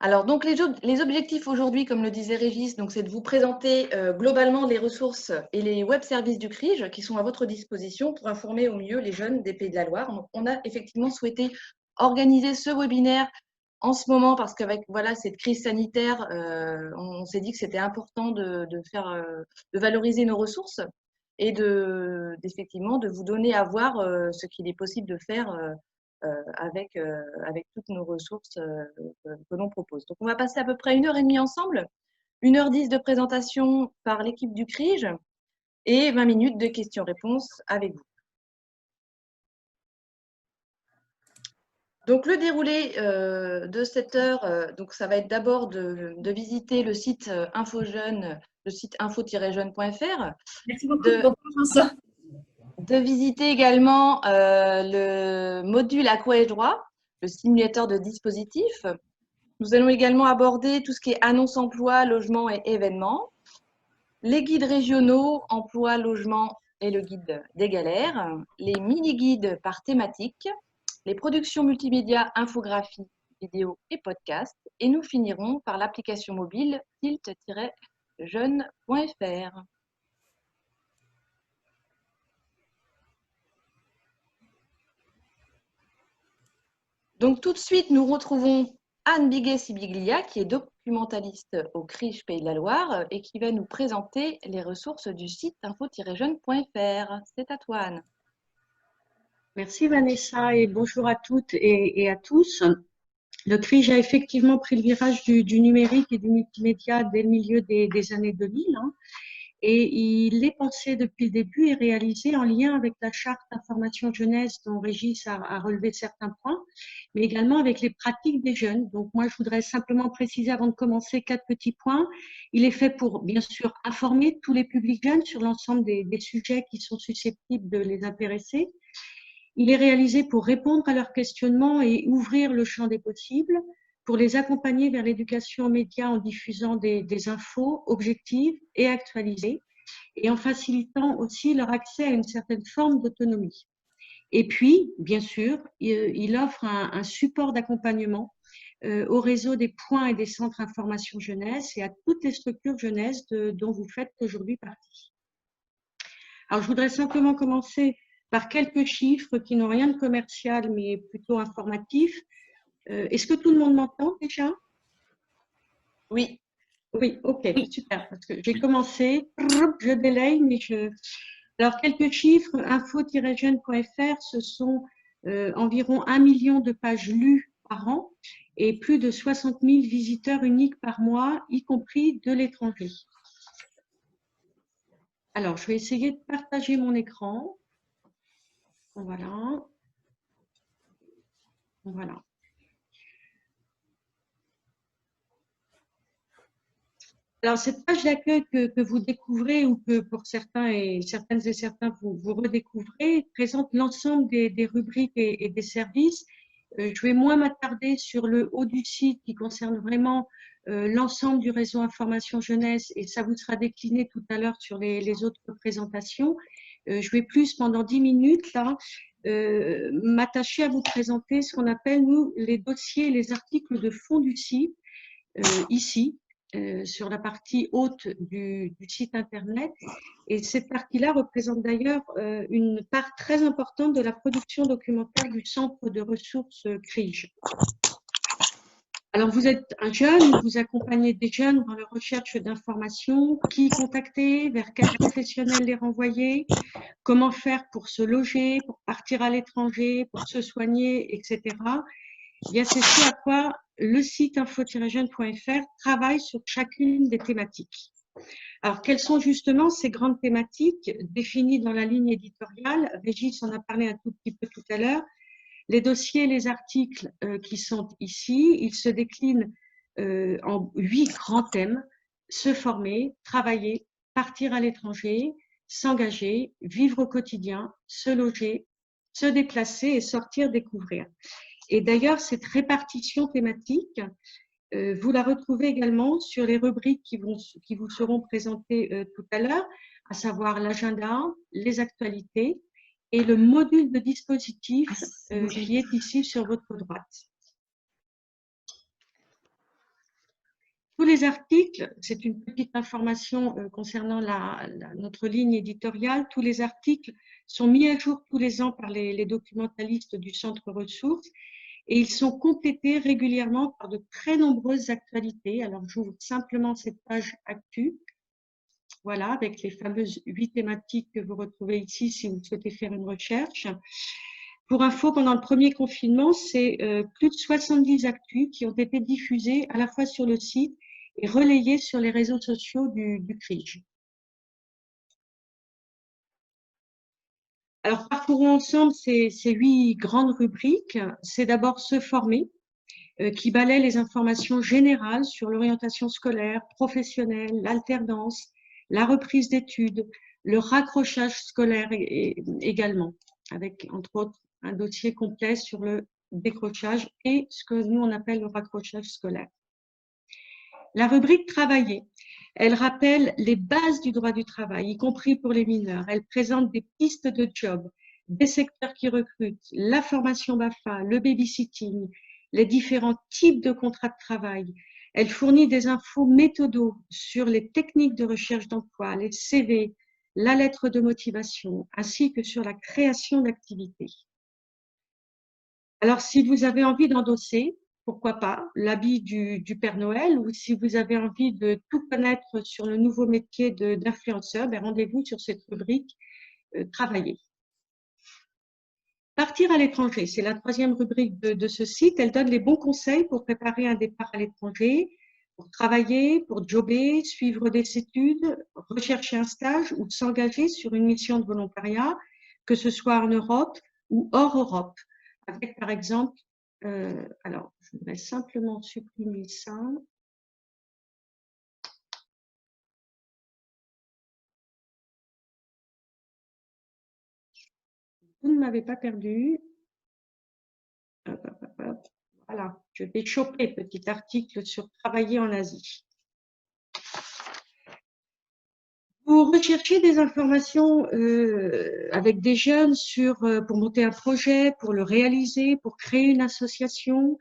Alors, donc, les objectifs aujourd'hui, comme le disait Régis, c'est de vous présenter globalement les ressources et les web services du CRIJ qui sont à votre disposition pour informer au mieux les jeunes des Pays de la Loire. Donc, on a effectivement souhaité organiser ce webinaire en ce moment parce qu'avec cette crise sanitaire, on s'est dit que c'était important de valoriser nos ressources et effectivement de vous donner à voir ce qu'il est possible de faire avec toutes nos ressources que l'on propose. Donc, on va passer à peu près 1h30 ensemble, 1h10 de présentation par l'équipe du CRIJ et 20 minutes de questions-réponses avec vous. Donc, le déroulé de cette heure, ça va être d'abord de visiter le site InfoJeune, le site info-jeune.fr. Merci beaucoup. De visiter également le module à quoi ai-je droit, le simulateur de dispositif. Nous allons également aborder tout ce qui est annonce emploi, logement et événements, les guides régionaux, emploi, logement et le guide des galères, les mini-guides par thématique, les productions multimédia, infographie, vidéo et podcast. Et nous finirons par l'application mobile tilt-jeune.fr. Donc tout de suite, nous retrouvons Anne Biguet-Sibiglia, qui est documentaliste au CRIJ Pays de la Loire et qui va nous présenter les ressources du site info-jeune.fr. C'est à toi, Anne. Merci Vanessa et bonjour à toutes et à tous. Le CRIJ a effectivement pris le virage du numérique et du multimédia dès le milieu des années 2000 et il est pensé depuis le début et réalisé en lien avec la charte information jeunesse dont Régis a relevé certains points, mais également avec les pratiques des jeunes. Donc moi, je voudrais simplement préciser avant de commencer 4 petits points. Il est fait pour, bien sûr, informer tous les publics jeunes sur l'ensemble des sujets qui sont susceptibles de les intéresser. Il est réalisé pour répondre à leurs questionnements et ouvrir le champ des possibles, pour les accompagner vers l'éducation aux médias en diffusant des infos objectives et actualisées, et en facilitant aussi leur accès à une certaine forme d'autonomie. Et puis, bien sûr, il offre un support d'accompagnement au réseau des points et des centres information jeunesse et à toutes les structures jeunesse dont vous faites aujourd'hui partie. Alors, je voudrais simplement commencer par quelques chiffres qui n'ont rien de commercial, mais plutôt informatifs. Est-ce que tout le monde m'entend déjà? Oui. Oui, ok, super. Parce que j'ai commencé, je délaye, mais Alors, quelques chiffres, info-jeune.fr, ce sont environ 1 million de pages lues par an et plus de 60 000 visiteurs uniques par mois, y compris de l'étranger. Alors, je vais essayer de partager mon écran. Voilà. Voilà. Alors, cette page d'accueil que vous découvrez ou que pour certains et certaines et certains vous redécouvrez présente l'ensemble des rubriques et des services. Je vais moins m'attarder sur le haut du site qui concerne vraiment l'ensemble du réseau information jeunesse et ça vous sera décliné tout à l'heure sur les autres présentations. Je vais plus pendant 10 minutes là m'attacher à vous présenter ce qu'on appelle nous les dossiers et les articles de fond du site ici. Sur la partie haute du site internet et cette partie-là représente d'ailleurs une part très importante de la production documentaire du centre de ressources CRIJ. Alors vous êtes un jeune, vous accompagnez des jeunes dans leur recherche d'informations, qui contacter, vers quel professionnel les renvoyer, comment faire pour se loger, pour partir à l'étranger, pour se soigner, etc. Bien, c'est ce à quoi le site info-jeune.fr travaille sur chacune des thématiques. Alors, quelles sont justement ces grandes thématiques définies dans la ligne éditoriale? Régis en a parlé un tout petit peu tout à l'heure. Les dossiers, les articles qui sont ici, ils se déclinent en 8 grands thèmes. Se former, travailler, partir à l'étranger, s'engager, vivre au quotidien, se loger, se déplacer et sortir découvrir. Et d'ailleurs, cette répartition thématique, vous la retrouvez également sur les rubriques qui vous seront présentées tout à l'heure, à savoir l'agenda, les actualités et le module de dispositif qui est ici sur votre droite. Tous les articles, c'est une petite information concernant notre ligne éditoriale, tous les articles sont mis à jour tous les ans par les documentalistes du Centre Ressources et ils sont complétés régulièrement par de très nombreuses actualités. Alors, j'ouvre simplement cette page Actu, voilà, avec les fameuses 8 thématiques que vous retrouvez ici si vous souhaitez faire une recherche. Pour info, pendant le premier confinement, c'est plus de 70 actus qui ont été diffusés à la fois sur le site et relayés sur les réseaux sociaux du CRIJ. Alors, parcourons ensemble ces 8 grandes rubriques. C'est d'abord se former, qui balaie les informations générales sur l'orientation scolaire, professionnelle, l'alternance, la reprise d'études, le raccrochage scolaire également, avec entre autres un dossier complet sur le décrochage et ce que nous on appelle le raccrochage scolaire. La rubrique travailler, elle rappelle les bases du droit du travail, y compris pour les mineurs. Elle présente des pistes de job, des secteurs qui recrutent, la formation BAFA, le babysitting, les différents types de contrats de travail. Elle fournit des infos méthodos sur les techniques de recherche d'emploi, les CV, la lettre de motivation, ainsi que sur la création d'activités. Alors, si vous avez envie d'endosser, pourquoi pas, l'habit du Père Noël, ou si vous avez envie de tout connaître sur le nouveau métier d'influenceur, ben rendez-vous sur cette rubrique Travailler. Partir à l'étranger, c'est la troisième rubrique de ce site. Elle donne les bons conseils pour préparer un départ à l'étranger, pour travailler, pour jobber, suivre des études, rechercher un stage ou s'engager sur une mission de volontariat, que ce soit en Europe ou hors Europe. Avec, par exemple, alors, je voudrais simplement supprimer ça. Vous ne m'avez pas perdu. Hop, hop, hop, hop. Voilà, je vais choper petit article sur travailler en Asie. Vous recherchez des informations avec des jeunes pour monter un projet, pour le réaliser, pour créer une association.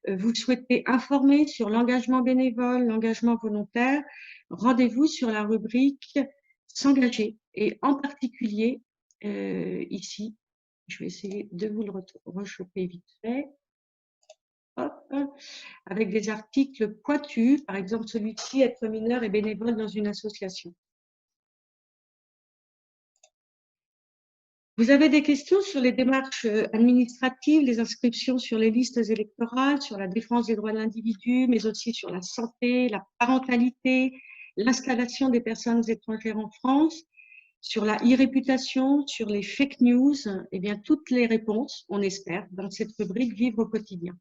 Vous souhaitez informer sur l'engagement bénévole, l'engagement volontaire. Rendez-vous sur la rubrique s'engager et en particulier ici, je vais essayer de vous le rechoper vite fait. Hop, avec des articles pointus, par exemple celui-ci, être mineur et bénévole dans une association. Vous avez des questions sur les démarches administratives, les inscriptions sur les listes électorales, sur la défense des droits de l'individu, mais aussi sur la santé, la parentalité, l'installation des personnes étrangères en France, sur la e-réputation, sur les fake news, eh bien toutes les réponses, on espère, dans cette rubrique Vivre au quotidien.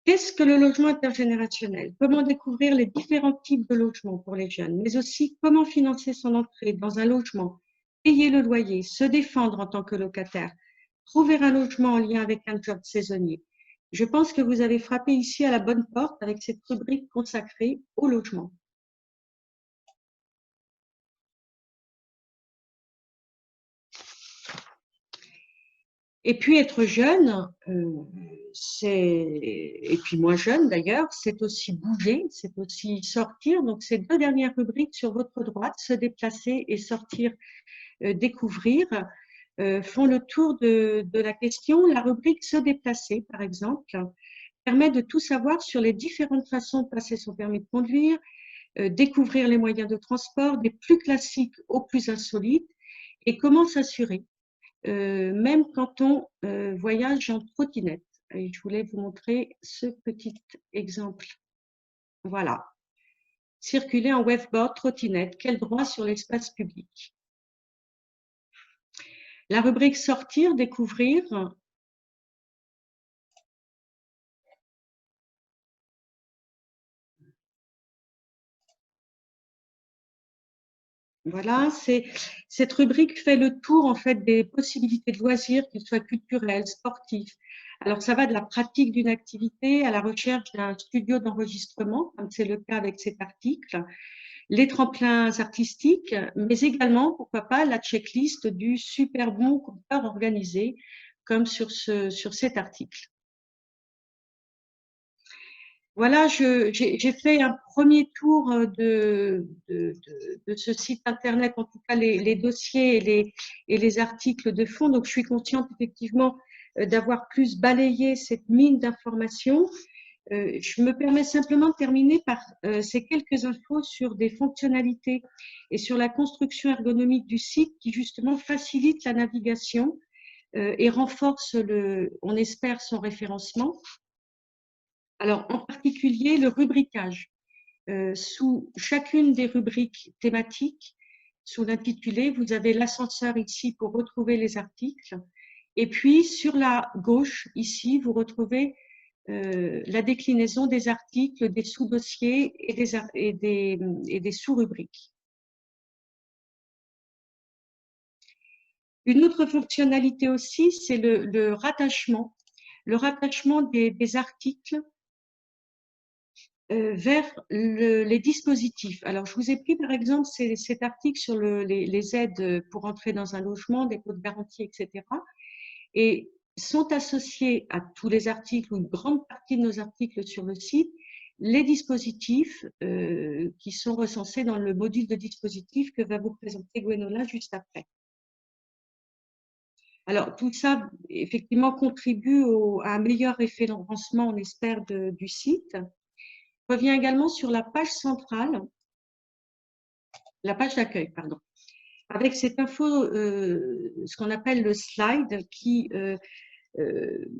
Qu'est-ce que le logement intergénérationnel? Comment découvrir les différents types de logements pour les jeunes, mais aussi comment financer son entrée dans un logement, payer le loyer, se défendre en tant que locataire, trouver un logement en lien avec un job saisonnier. Je pense que vous avez frappé ici à la bonne porte avec cette rubrique consacrée au logement. Et puis être jeune, et puis moins jeune d'ailleurs, c'est aussi bouger, c'est aussi sortir. Donc ces deux dernières rubriques sur votre droite, se déplacer et sortir, découvrir, font le tour de la question. La rubrique se déplacer, par exemple, permet de tout savoir sur les différentes façons de passer son permis de conduire, découvrir les moyens de transport, des plus classiques aux plus insolites, et comment s'assurer. Même quand on voyage en trottinette. Et je voulais vous montrer ce petit exemple. Voilà. Circuler en waveboard, trottinette, quel droit sur l'espace public? La rubrique sortir, découvrir. Voilà, cette rubrique fait le tour en fait des possibilités de loisirs, qu'ils soient culturels, sportifs. Alors ça va de la pratique d'une activité à la recherche d'un studio d'enregistrement, comme c'est le cas avec cet article, les tremplins artistiques, mais également, pourquoi pas, la checklist du super bon compteur organisé, comme sur cet article. Voilà, j'ai fait un premier tour de ce site internet, en tout cas les dossiers et les articles de fond. Donc, je suis consciente effectivement d'avoir plus balayé cette mine d'informations. Je me permets simplement de terminer par ces quelques infos sur des fonctionnalités et sur la construction ergonomique du site qui justement facilite la navigation et renforce on espère, son référencement. Alors, en particulier, le rubricage. Sous chacune des rubriques thématiques, sous l'intitulé, vous avez l'ascenseur ici pour retrouver les articles. Et puis, sur la gauche, ici, vous retrouvez la déclinaison des articles, des sous-dossiers et des sous-rubriques. Une autre fonctionnalité aussi, c'est le rattachement. Le rattachement des articles vers les dispositifs. Alors, je vous ai pris par exemple cet article sur les aides pour entrer dans un logement, dépôt de garantie, etc. Et sont associés à tous les articles ou une grande partie de nos articles sur le site les dispositifs qui sont recensés dans le module de dispositifs que va vous présenter Gwenola juste après. Alors, tout ça, effectivement, contribue à un meilleur référencement, on espère, du site. Je reviens également sur la page centrale, la page d'accueil, pardon, avec cette info, ce qu'on appelle le slide, qui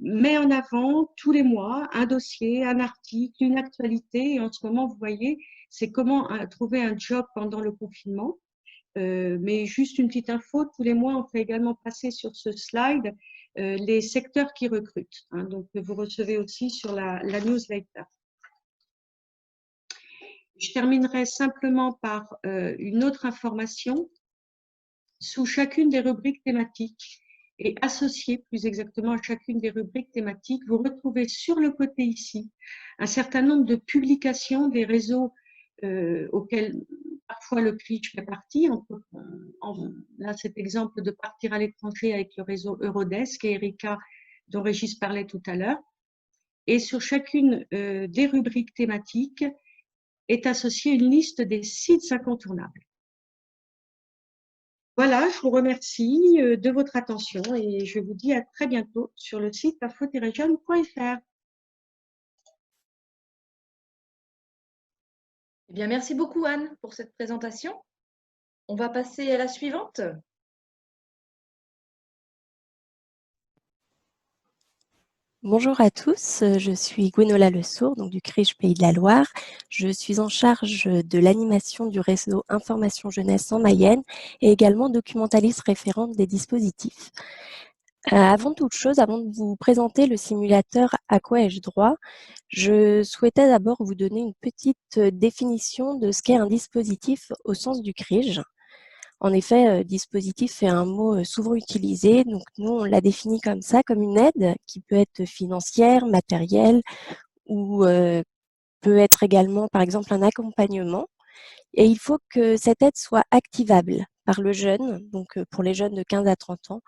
met en avant tous les mois un dossier, un article, une actualité. Et en ce moment, vous voyez, c'est comment trouver un job pendant le confinement. Mais juste une petite info, tous les mois, on fait également passer sur ce slide les secteurs qui recrutent. Hein, donc, vous recevez aussi sur la newsletter. Je terminerai simplement par une autre information. Sous chacune des rubriques thématiques et associée plus exactement à chacune des rubriques thématiques, vous retrouvez sur le côté ici un certain nombre de publications des réseaux auxquels parfois le CRIJ fait partie. Là, cet exemple de partir à l'étranger avec le réseau Eurodesk et Erika, dont Régis parlait tout à l'heure. Et sur chacune des rubriques thématiques est associée une liste des sites incontournables. Voilà, je vous remercie de votre attention et je vous dis à très bientôt sur le site info-jeune.fr. Eh bien, merci beaucoup, Anne, pour cette présentation. On va passer à la suivante. Bonjour à tous, je suis Gwenola Lesourd, donc du CRIJ Pays de la Loire. Je suis en charge de l'animation du réseau Information Jeunesse en Mayenne et également documentaliste référente des dispositifs. Avant toute chose, avant de vous présenter le simulateur À quoi ai-je droit, je souhaitais d'abord vous donner une petite définition de ce qu'est un dispositif au sens du CRIJ. En effet, dispositif est un mot souvent utilisé, donc nous on l'a défini comme ça, comme une aide qui peut être financière, matérielle ou peut être également par exemple un accompagnement. Et il faut que cette aide soit activable par le jeune, donc pour les jeunes de 15 à 30 ans.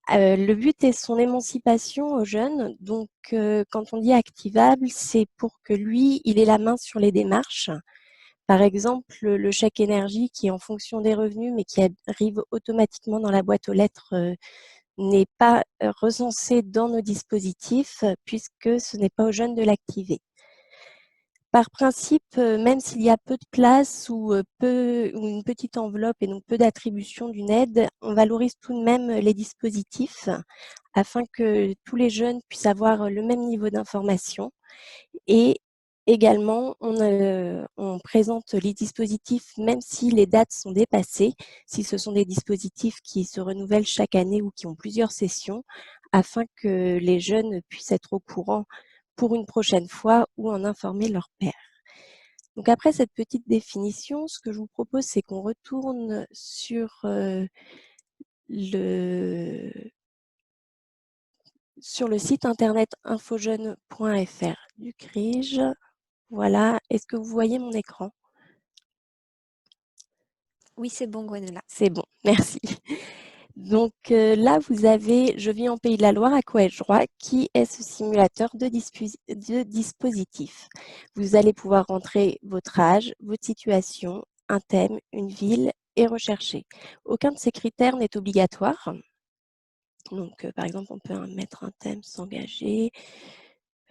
Le but est son émancipation au jeune, donc quand on dit activable, c'est pour que lui, il ait la main sur les démarches. Par exemple, le chèque énergie qui est en fonction des revenus, mais qui arrive automatiquement dans la boîte aux lettres, n'est pas recensé dans nos dispositifs puisque ce n'est pas aux jeunes de l'activer. Par principe, même s'il y a peu de place ou une petite enveloppe et donc peu d'attribution d'une aide, on valorise tout de même les dispositifs afin que tous les jeunes puissent avoir le même niveau d'information. Et également, on présente les dispositifs même si les dates sont dépassées, si ce sont des dispositifs qui se renouvellent chaque année ou qui ont plusieurs sessions, afin que les jeunes puissent être au courant pour une prochaine fois ou en informer leur père. Donc après cette petite définition, ce que je vous propose, c'est qu'on retourne sur le site internet infojeune.fr du CRIJ. Voilà, est-ce que vous voyez mon écran? Oui, c'est bon, Gwenola. C'est bon, merci. Donc là, vous avez Je vis en Pays de la Loire, à quoi ai-je droit, qui est ce simulateur de dispositif. Vous allez pouvoir rentrer votre âge, votre situation, un thème, une ville et rechercher. Aucun de ces critères n'est obligatoire. Donc, par exemple, on peut mettre un thème, s'engager,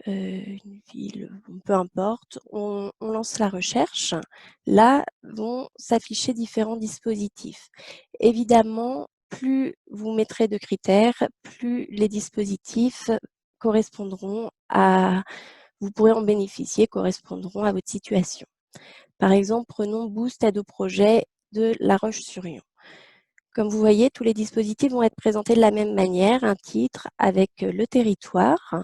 une ville, peu importe. On lance la recherche. Là vont s'afficher différents dispositifs. Évidemment, plus vous mettrez de critères, plus les dispositifs correspondront à, vous pourrez en bénéficier, correspondront à votre situation. Par exemple, prenons Boost aide au projet de La Roche-sur-Yon. Comme vous voyez, tous les dispositifs vont être présentés de la même manière, un titre avec le territoire.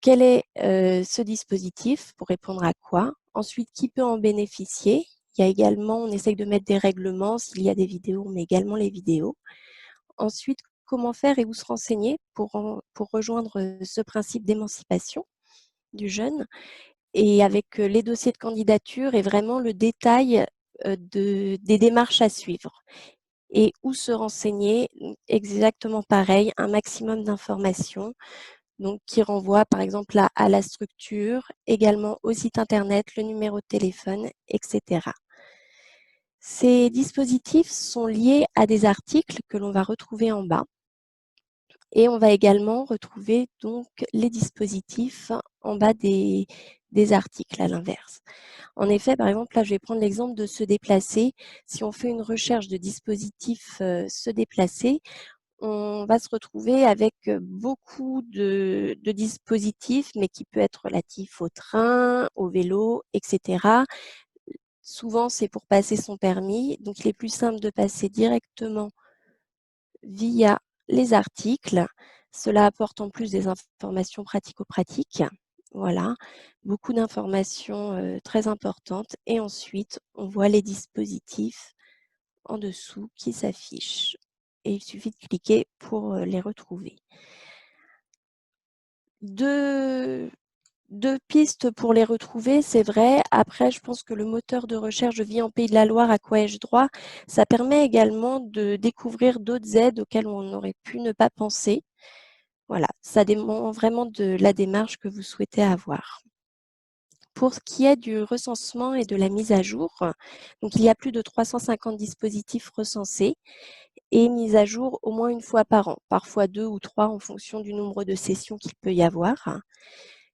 Quel est ce dispositif pour répondre à quoi? Ensuite, qui peut en bénéficier? Il y a également, on essaye de mettre des règlements, s'il y a des vidéos, on met également les vidéos. Ensuite, comment faire et où se renseigner pour rejoindre ce principe d'émancipation du jeune? Et avec les dossiers de candidature et vraiment le détail des démarches à suivre. Et où se renseigner, exactement pareil, un maximum d'informations, donc qui renvoie par exemple à la structure, également au site internet, le numéro de téléphone, etc. Ces dispositifs sont liés à des articles que l'on va retrouver en bas. Et on va également retrouver donc les dispositifs en bas des articles à l'inverse. En effet, par exemple, là, je vais prendre l'exemple de se déplacer. Si on fait une recherche de dispositifs se déplacer, on va se retrouver avec beaucoup de dispositifs, mais qui peut être relatif au train, au vélo, etc. Souvent, c'est pour passer son permis. Donc, il est plus simple de passer directement via les articles. Cela apporte en plus des informations pratico-pratiques. Voilà, beaucoup d'informations très importantes. Et ensuite, on voit les dispositifs en dessous qui s'affichent. Et il suffit de cliquer pour les retrouver. Deux pistes pour les retrouver, c'est vrai. Après, je pense que le moteur de recherche Je vis en Pays de la Loire, à quoi ai-je droit, ça permet également de découvrir d'autres aides auxquelles on aurait pu ne pas penser. Voilà, ça dépend vraiment de la démarche que vous souhaitez avoir. Pour ce qui est du recensement et de la mise à jour, donc il y a plus de 350 dispositifs recensés et mis à jour au moins une fois par an, parfois 2 ou 3 en fonction du nombre de sessions qu'il peut y avoir.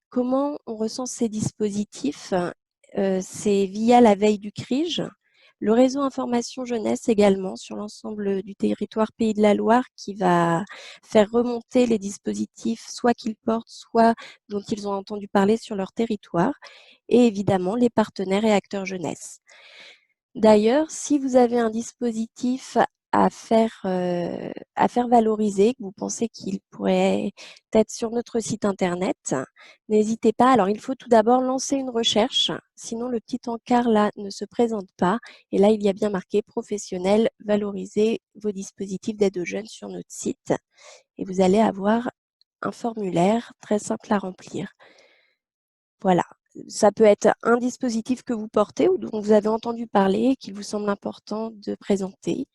Comment on recense ces dispositifs? C'est via la veille du CRIJ, le réseau information jeunesse également sur l'ensemble du territoire Pays de la Loire qui va faire remonter les dispositifs soit qu'ils portent, soit dont ils ont entendu parler sur leur territoire, et évidemment les partenaires et acteurs jeunesse. D'ailleurs, si vous avez un dispositif à faire valoriser, que vous pensez qu'il pourrait être sur notre site internet, n'hésitez pas. Alors, il faut tout d'abord lancer une recherche, sinon le petit encart là ne se présente pas. Et là, il y a bien marqué professionnel, valoriser vos dispositifs d'aide aux jeunes sur notre site. Et vous allez avoir un formulaire très simple à remplir. Voilà. Ça peut être un dispositif que vous portez ou dont vous avez entendu parler et qu'il vous semble important de présenter.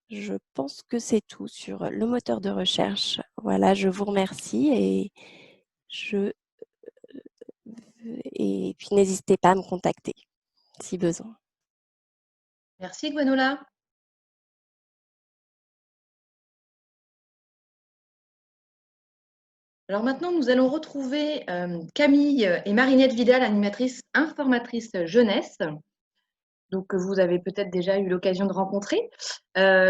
Je pense que c'est tout sur le moteur de recherche. Voilà, je vous remercie et puis n'hésitez pas à me contacter si besoin. Merci Gwenola. Alors maintenant, nous allons retrouver Camille et Marinette Vidal, animatrices informatrices jeunesse, donc que vous avez peut-être déjà eu l'occasion de rencontrer,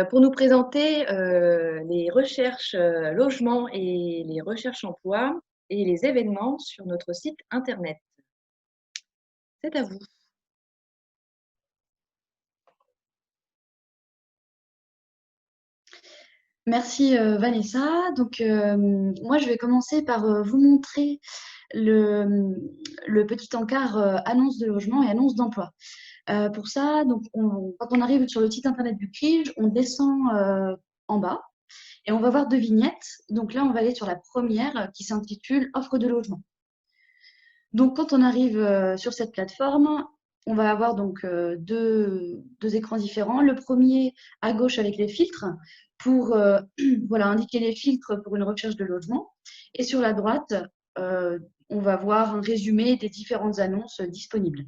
pour nous présenter les recherches logement et les recherches emploi et les événements sur notre site internet. C'est à vous. Merci Vanessa. Donc moi je vais commencer par vous montrer le petit encart annonce de logement et annonce d'emploi. Pour ça, donc quand on arrive sur le site internet du CRIJ, on descend en bas et on va voir deux vignettes. Donc là, on va aller sur la première qui s'intitule Offre de logement. Donc quand on arrive sur cette plateforme, on va avoir donc deux écrans différents. Le premier à gauche avec les filtres pour voilà, indiquer les filtres pour une recherche de logement. Et sur la droite, on va voir un résumé des différentes annonces disponibles.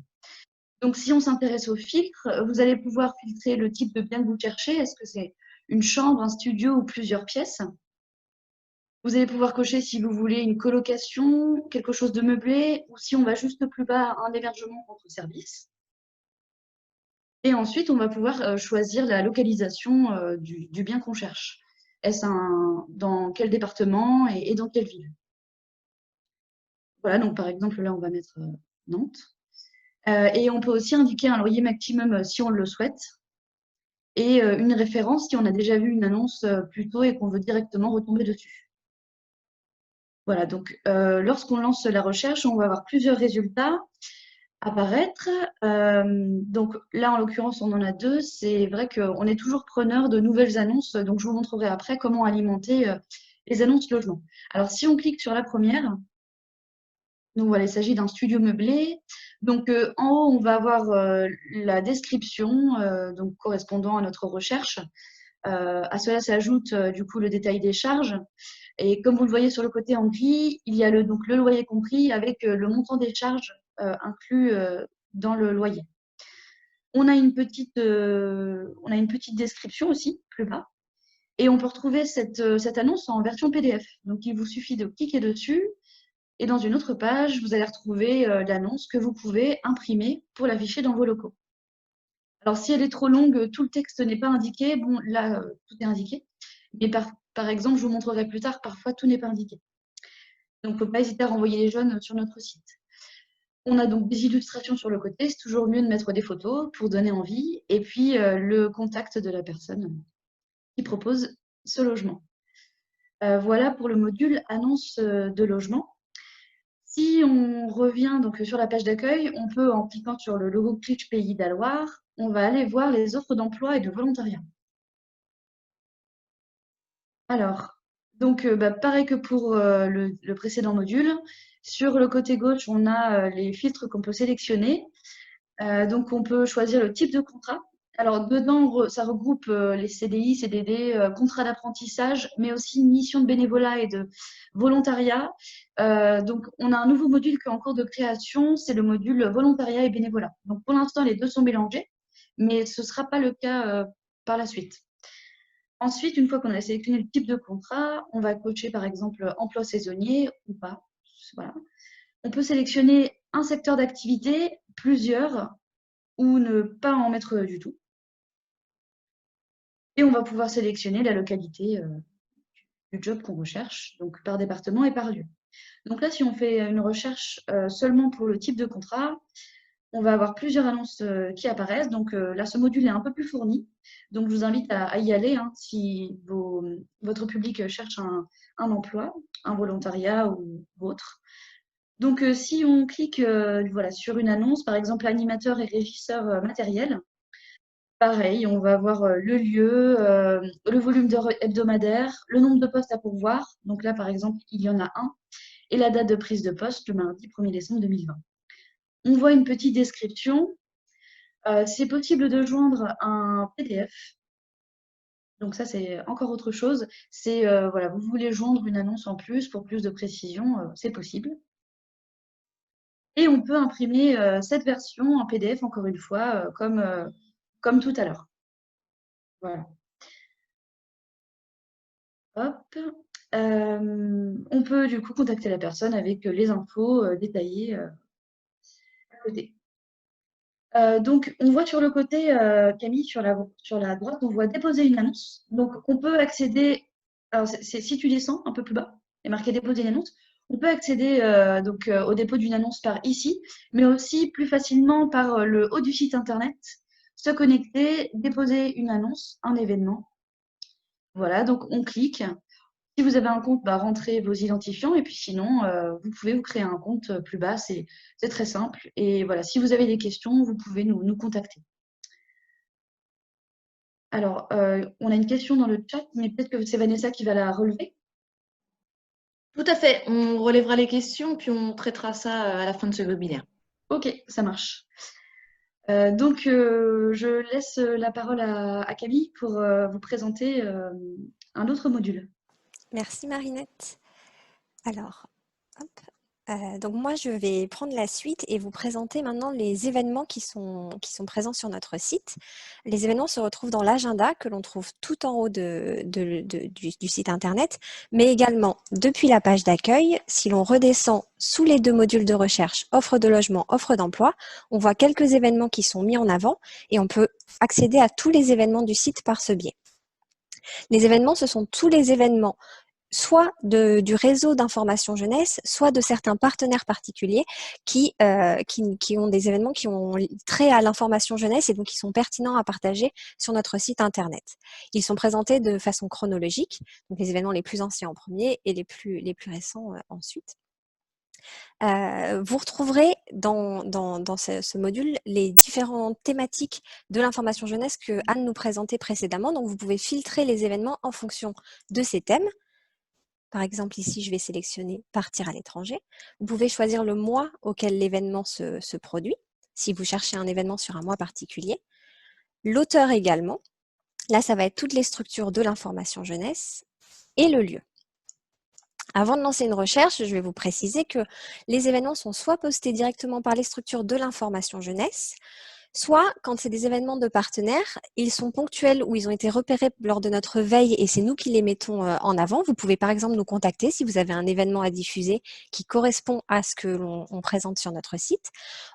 Donc, si on s'intéresse aux filtres, vous allez pouvoir filtrer le type de bien que vous cherchez. Est-ce que c'est une chambre, un studio ou plusieurs pièces? Vous allez pouvoir cocher si vous voulez une colocation, quelque chose de meublé, ou si on va juste plus bas, un hébergement contre service. Et ensuite, on va pouvoir choisir la localisation du bien qu'on cherche. Est-ce dans quel département et dans quelle ville? Voilà, donc par exemple, là, on va mettre Nantes. Et on peut aussi indiquer un loyer maximum si on le souhaite et une référence si on a déjà vu une annonce plus tôt et qu'on veut directement retomber dessus. Voilà, donc lorsqu'on lance la recherche, on va avoir plusieurs résultats apparaître. Donc là, en l'occurrence, on en a deux. C'est vrai qu'on est toujours preneur de nouvelles annonces, donc je vous montrerai après comment alimenter les annonces logement. Alors, si on clique sur la première, donc voilà, il s'agit d'un studio meublé. Donc en haut, on va avoir la description donc correspondant à notre recherche. À cela s'ajoute du coup le détail des charges. Et comme vous le voyez sur le côté en gris, il y a donc le loyer compris avec le montant des charges inclus dans le loyer. On a une petite description aussi, plus bas. Et on peut retrouver cette annonce en version PDF. Donc, il vous suffit de cliquer dessus. Et dans une autre page, vous allez retrouver l'annonce que vous pouvez imprimer pour l'afficher dans vos locaux. Alors, si elle est trop longue, tout le texte n'est pas indiqué. Bon, là, tout est indiqué. Mais par exemple, je vous montrerai plus tard, parfois, tout n'est pas indiqué. Donc, il ne faut pas hésiter à renvoyer les jeunes sur notre site. On a donc des illustrations sur le côté. C'est toujours mieux de mettre des photos pour donner envie. Et puis, le contact de la personne qui propose ce logement. Voilà pour le module annonce de logement. Si on revient donc sur la page d'accueil, on peut, en cliquant sur le logo Crich Pays de la Loire, on va aller voir les offres d'emploi et de volontariat. Alors, donc pareil que pour le précédent module, sur le côté gauche, on a les filtres qu'on peut sélectionner. Donc, on peut choisir le type de contrat. Alors, dedans, ça regroupe les CDI, CDD, contrats d'apprentissage, mais aussi une mission de bénévolat et de volontariat. Donc, on a un nouveau module qui est en cours de création, c'est le module volontariat et bénévolat. Donc, pour l'instant, les deux sont mélangés, mais ce ne sera pas le cas par la suite. Ensuite, une fois qu'on a sélectionné le type de contrat, on va cocher par exemple emploi saisonnier ou pas. Voilà. On peut sélectionner un secteur d'activité, plusieurs, ou ne pas en mettre du tout. Et on va pouvoir sélectionner la localité du job qu'on recherche, donc par département et par lieu. Donc là, si on fait une recherche seulement pour le type de contrat, on va avoir plusieurs annonces qui apparaissent. Donc là, ce module est un peu plus fourni. Donc je vous invite à y aller si votre public cherche un emploi, un volontariat ou autre. Donc si on clique voilà, sur une annonce, par exemple animateur et régisseur matériel, pareil, on va avoir le lieu, le volume d'heures hebdomadaire, le nombre de postes à pourvoir. Donc là, par exemple, il y en a un. Et la date de prise de poste, le mardi 1er décembre 2020. On voit une petite description. C'est possible de joindre un PDF. Donc ça, c'est encore autre chose. C'est, voilà, vous voulez joindre une annonce en plus pour plus de précision, c'est possible. Et on peut imprimer cette version en PDF, encore une fois, comme tout à l'heure. Voilà. Hop. On peut du coup contacter la personne avec les infos détaillées à côté. Donc, on voit sur le côté, Camille, sur la droite, on voit déposer une annonce. Donc, on peut accéder, alors si tu descends un peu plus bas, il est marqué déposer une annonce, on peut accéder au dépôt d'une annonce par ici, mais aussi plus facilement par le haut du site internet, se connecter, déposer une annonce, un événement. Voilà, donc on clique. Si vous avez un compte, rentrez vos identifiants et puis sinon, vous pouvez vous créer un compte plus bas, c'est très simple. Et voilà, si vous avez des questions, vous pouvez nous contacter. Alors, on a une question dans le chat, mais peut-être que c'est Vanessa qui va la relever. Tout à fait, on relèvera les questions, puis on traitera ça à la fin de ce webinaire. Ok, ça marche. Je laisse la parole à Camille pour vous présenter un autre module. Merci Marinette. Alors, hop. Donc moi, je vais prendre la suite et vous présenter maintenant les événements qui sont présents sur notre site. Les événements se retrouvent dans l'agenda que l'on trouve tout en haut du site internet, mais également depuis la page d'accueil. Si l'on redescend sous les 2 modules de recherche, offre de logement, offre d'emploi, on voit quelques événements qui sont mis en avant et on peut accéder à tous les événements du site par ce biais. Les événements, ce sont tous les événements soit du réseau d'information jeunesse, soit de certains partenaires particuliers qui ont des événements qui ont trait à l'information jeunesse et donc qui sont pertinents à partager sur notre site internet. Ils sont présentés de façon chronologique, donc les événements les plus anciens en premier et les plus récents ensuite. Vous retrouverez dans ce module les différentes thématiques de l'information jeunesse que Anne nous présentait précédemment. Donc, vous pouvez filtrer les événements en fonction de ces thèmes. Par exemple, ici, je vais sélectionner « Partir à l'étranger ». Vous pouvez choisir le mois auquel l'événement se produit, si vous cherchez un événement sur un mois particulier. L'auteur également. Là, ça va être toutes les structures de l'information jeunesse et le lieu. Avant de lancer une recherche, je vais vous préciser que les événements sont soit postés directement par les structures de l'information jeunesse, soit, quand c'est des événements de partenaires, ils sont ponctuels ou ils ont été repérés lors de notre veille et c'est nous qui les mettons en avant. Vous pouvez par exemple nous contacter si vous avez un événement à diffuser qui correspond à ce que l'on présente sur notre site.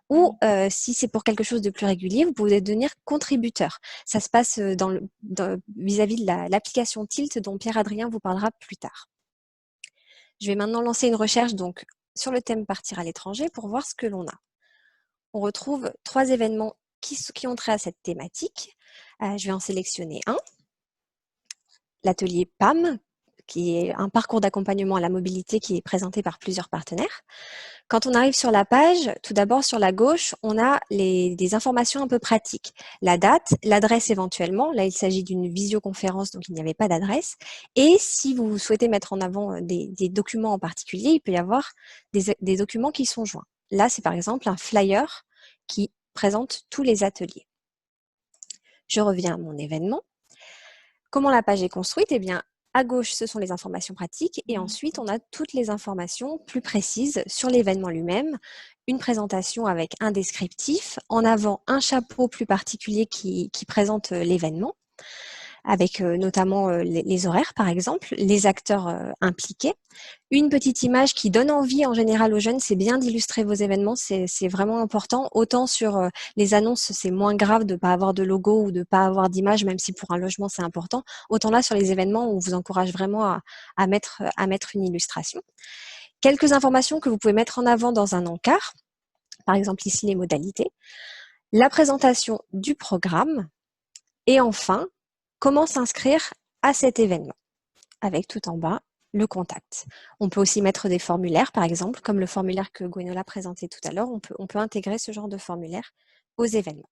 Ou si c'est pour quelque chose de plus régulier, vous pouvez devenir contributeur. Ça se passe vis-à-vis de l'application Tilt dont Pierre-Adrien vous parlera plus tard. Je vais maintenant lancer une recherche donc sur le thème « Partir à l'étranger » pour voir ce que l'on a. On retrouve 3 événements qui ont trait à cette thématique. Je vais en sélectionner un. L'atelier PAM, qui est un parcours d'accompagnement à la mobilité qui est présenté par plusieurs partenaires. Quand on arrive sur la page, tout d'abord sur la gauche, on a des informations un peu pratiques. La date, l'adresse éventuellement. Là, il s'agit d'une visioconférence, donc il n'y avait pas d'adresse. Et si vous souhaitez mettre en avant des documents en particulier, il peut y avoir des documents qui sont joints. Là, c'est par exemple un flyer qui présente tous les ateliers. Je reviens à mon événement. Comment la page est construite? Eh bien, à gauche, ce sont les informations pratiques et ensuite, on a toutes les informations plus précises sur l'événement lui-même, une présentation avec un descriptif, en avant un chapeau plus particulier qui présente l'événement, avec notamment les horaires par exemple, les acteurs impliqués, une petite image qui donne envie en général aux jeunes, c'est bien d'illustrer vos événements, c'est vraiment important. Autant sur les annonces, c'est moins grave de ne pas avoir de logo ou de ne pas avoir d'image, même si pour un logement c'est important. Autant là sur les événements, on vous encourage vraiment à mettre une illustration. Quelques informations que vous pouvez mettre en avant dans un encart, par exemple ici les modalités, la présentation du programme et enfin, comment s'inscrire à cet événement, avec tout en bas le contact. On peut aussi mettre des formulaires, par exemple, comme le formulaire que Gwenola présentait tout à l'heure, on peut intégrer ce genre de formulaire aux événements.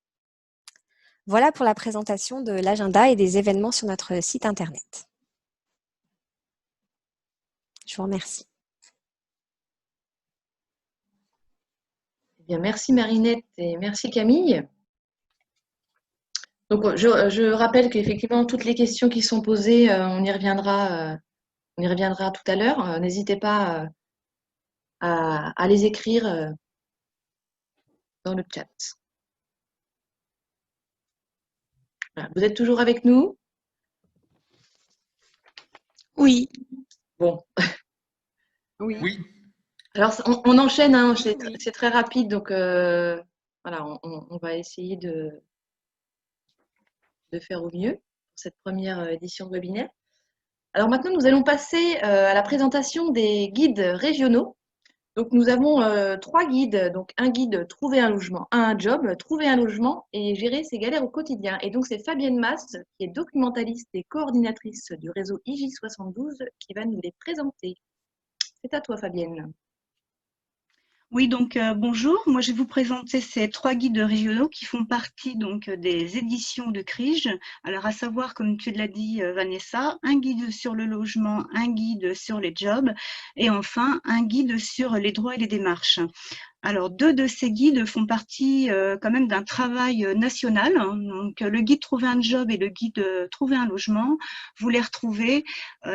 Voilà pour la présentation de l'agenda et des événements sur notre site internet. Je vous remercie. Eh bien, merci Marinette et merci Camille. Donc, je rappelle qu'effectivement, toutes les questions qui sont posées, on y reviendra tout à l'heure. N'hésitez pas à les écrire dans le chat. Voilà. Vous êtes toujours avec nous? Oui. Bon. Oui. Alors, on enchaîne, hein, c'est très rapide, donc voilà, on va essayer de faire au mieux pour cette première édition de webinaire. Alors maintenant, nous allons passer à la présentation des guides régionaux. Donc, nous avons 3 guides. Donc, un guide trouver un logement, un job, trouver un logement et gérer ses galères au quotidien. Et donc, c'est Fabienne Masse, qui est documentaliste et coordinatrice du réseau IJ72, qui va nous les présenter. C'est à toi, Fabienne. Oui, donc bonjour. Moi, je vais vous présenter ces 3 guides régionaux qui font partie donc des éditions de CRIJ. Alors, à savoir, comme tu l'as dit, Vanessa, un guide sur le logement, un guide sur les jobs et enfin un guide sur les droits et les démarches. Alors, 2 de ces guides font partie quand même d'un travail national. Donc, le guide Trouver un job et le guide Trouver un logement, vous les retrouvez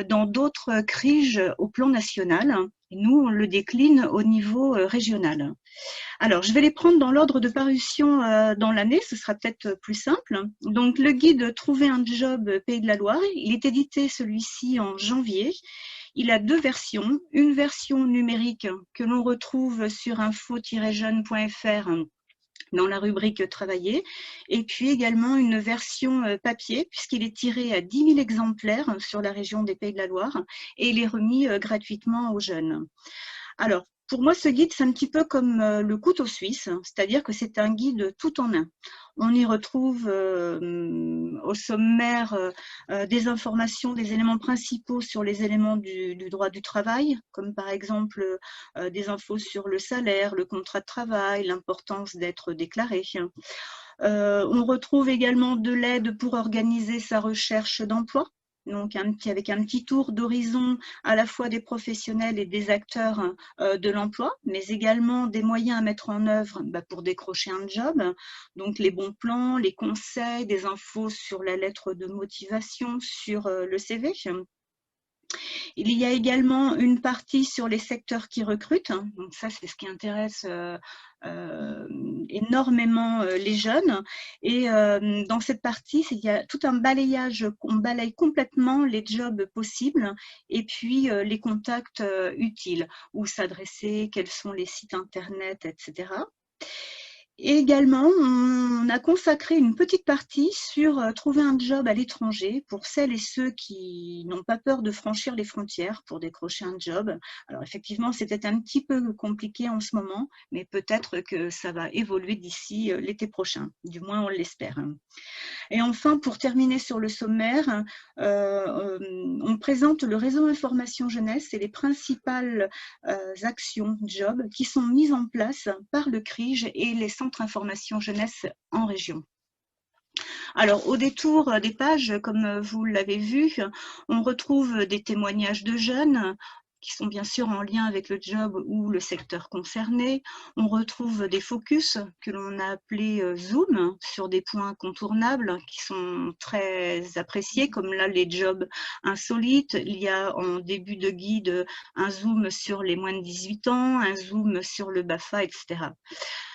dans d'autres criges au plan national. Et nous, on le décline au niveau régional. Alors, je vais les prendre dans l'ordre de parution dans l'année, ce sera peut-être plus simple. Donc, le guide Trouver un job Pays de la Loire, il est édité celui-ci en janvier. Il a 2 versions, une version numérique que l'on retrouve sur info-jeune.fr dans la rubrique Travailler, et puis également une version papier, puisqu'il est tiré à 10 000 exemplaires sur la région des Pays de la Loire, et il est remis gratuitement aux jeunes. Alors, pour moi, ce guide, c'est un petit peu comme le couteau suisse, c'est-à-dire que c'est un guide tout en un. On y retrouve au sommaire des informations, des éléments principaux sur les éléments du droit du travail, comme par exemple des infos sur le salaire, le contrat de travail, l'importance d'être déclaré. On retrouve également de l'aide pour organiser sa recherche d'emploi. Donc avec un petit tour d'horizon à la fois des professionnels et des acteurs de l'emploi, mais également des moyens à mettre en œuvre pour décrocher un job. Donc les bons plans, les conseils, des infos sur la lettre de motivation, sur le CV. Il y a également une partie sur les secteurs qui recrutent. Donc ça, c'est ce qui intéresse énormément les jeunes. Et dans cette partie, il y a tout un balayage, on balaye complètement les jobs possibles et puis les contacts utiles, où s'adresser, quels sont les sites internet, etc. Et également, on a consacré une petite partie sur trouver un job à l'étranger pour celles et ceux qui n'ont pas peur de franchir les frontières pour décrocher un job. Alors effectivement, c'est peut-être un petit peu compliqué en ce moment, mais peut-être que ça va évoluer d'ici l'été prochain. Du moins, on l'espère. Et enfin, pour terminer sur le sommaire, on présente le réseau information jeunesse et les principales actions job qui sont mises en place par le CRIJ et les centres information jeunesse en région. Alors, au détour des pages, comme vous l'avez vu, on retrouve des témoignages de jeunes qui sont bien sûr en lien avec le job ou le secteur concerné. On retrouve des focus que l'on a appelés Zoom sur des points incontournables qui sont très appréciés, comme là les jobs insolites. Il y a en début de guide un Zoom sur les moins de 18 ans, un Zoom sur le BAFA, etc.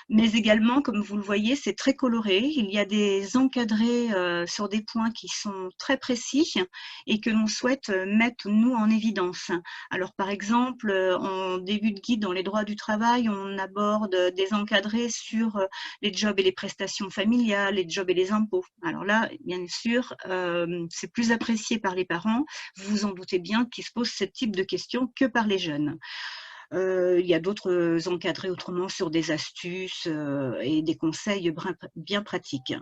Mais également, comme vous le voyez, c'est très coloré. Il y a des encadrés sur des points qui sont très précis et que l'on souhaite mettre, nous, en évidence. Alors, par exemple, en début de guide dans les droits du travail, on aborde des encadrés sur les jobs et les prestations familiales, les jobs et les impôts. Alors là, bien sûr, c'est plus apprécié par les parents. Vous vous en doutez bien qu'ils se posent ce type de questions que par les jeunes. Il y a d'autres encadrés autrement sur des astuces et des conseils bien pratiques.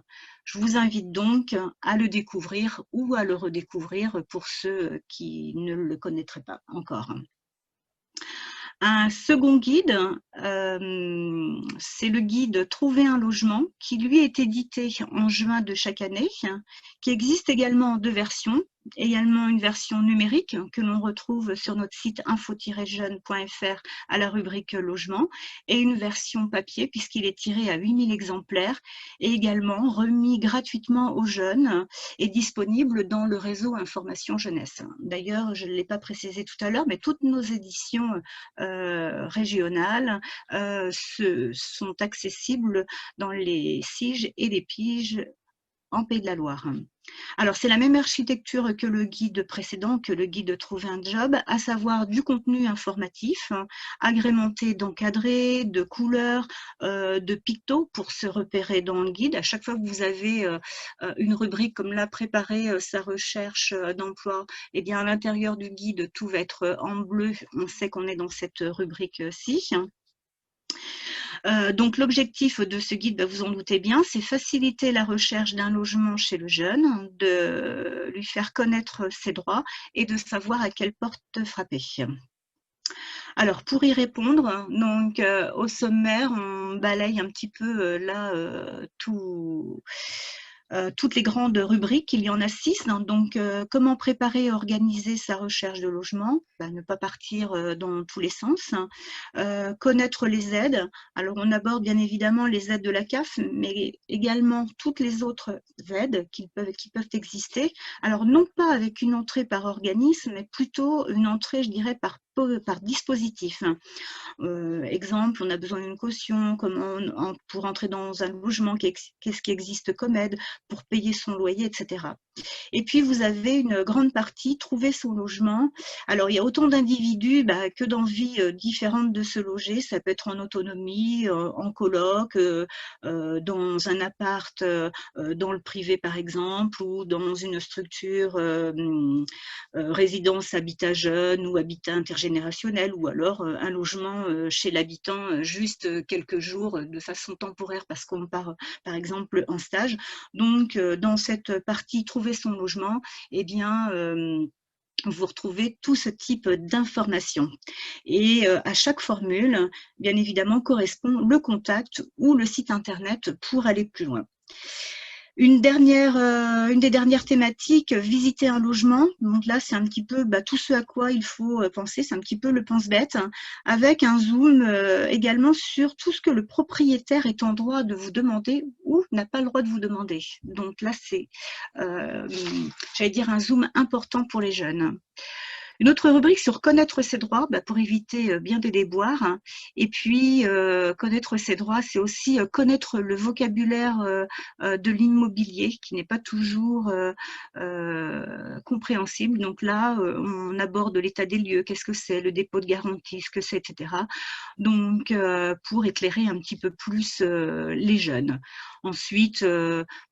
Je vous invite donc à le découvrir ou à le redécouvrir pour ceux qui ne le connaîtraient pas encore. Un second guide, c'est le guide Trouver un logement qui lui est édité en juin de chaque année, qui existe également en 2 versions. Également une version numérique que l'on retrouve sur notre site info-jeune.fr à la rubrique logement et une version papier puisqu'il est tiré à 8000 exemplaires et également remis gratuitement aux jeunes et disponible dans le réseau information jeunesse. D'ailleurs, je ne l'ai pas précisé tout à l'heure, mais toutes nos éditions régionales sont accessibles dans les SIG et les PIGE en Pays de la Loire. Alors, c'est la même architecture que le guide précédent, que le guide Trouver un job, à savoir du contenu informatif, agrémenté d'encadrés, de couleurs, de pictos pour se repérer dans le guide. À chaque fois que vous avez une rubrique comme là, préparer sa recherche d'emploi, eh bien, à l'intérieur du guide, tout va être en bleu. On sait qu'on est dans cette rubrique-ci. Donc l'objectif de ce guide, vous en doutez bien, c'est faciliter la recherche d'un logement chez le jeune, de lui faire connaître ses droits et de savoir à quelle porte frapper. Alors pour y répondre, donc au sommaire, on balaye un petit peu là tout toutes les grandes rubriques, il y en a 6. Donc, comment préparer et organiser sa recherche de logement, ne pas partir dans tous les sens. Connaître les aides. Alors, on aborde bien évidemment les aides de la CAF, mais également toutes les autres aides qui peuvent exister. Alors, non pas avec une entrée par organisme, mais plutôt une entrée, je dirais, par dispositif. Exemple, on a besoin d'une caution, pour entrer dans un logement, qu'est-ce qui existe comme aide, pour payer son loyer, etc. Et puis, vous avez une grande partie, trouver son logement. Alors, il y a autant d'individus que d'envies différentes de se loger. Ça peut être en autonomie, en coloc, dans un appart, dans le privé, par exemple, ou dans une structure résidence habitat jeune ou habitat intergénérationnel, ou alors un logement chez l'habitant juste quelques jours de façon temporaire parce qu'on part, par exemple, en stage. Donc, dans cette partie trouver son logement, eh bien, vous retrouvez tout ce type d'informations. Et à chaque formule, bien évidemment, correspond le contact ou le site internet pour aller plus loin. Une des dernières thématiques, visiter un logement. Donc là, c'est un petit peu tout ce à quoi il faut penser, c'est un petit peu le pense-bête, avec un zoom également sur tout ce que le propriétaire est en droit de vous demander ou n'a pas le droit de vous demander. Donc là, c'est, j'allais dire, un zoom important pour les jeunes. Une autre rubrique sur connaître ses droits, pour éviter bien des déboires. Et puis, connaître ses droits, c'est aussi connaître le vocabulaire de l'immobilier qui n'est pas toujours compréhensible. Donc là, on aborde l'état des lieux, qu'est-ce que c'est, le dépôt de garantie, ce que c'est, etc. Donc, pour éclairer un petit peu plus les jeunes. Ensuite,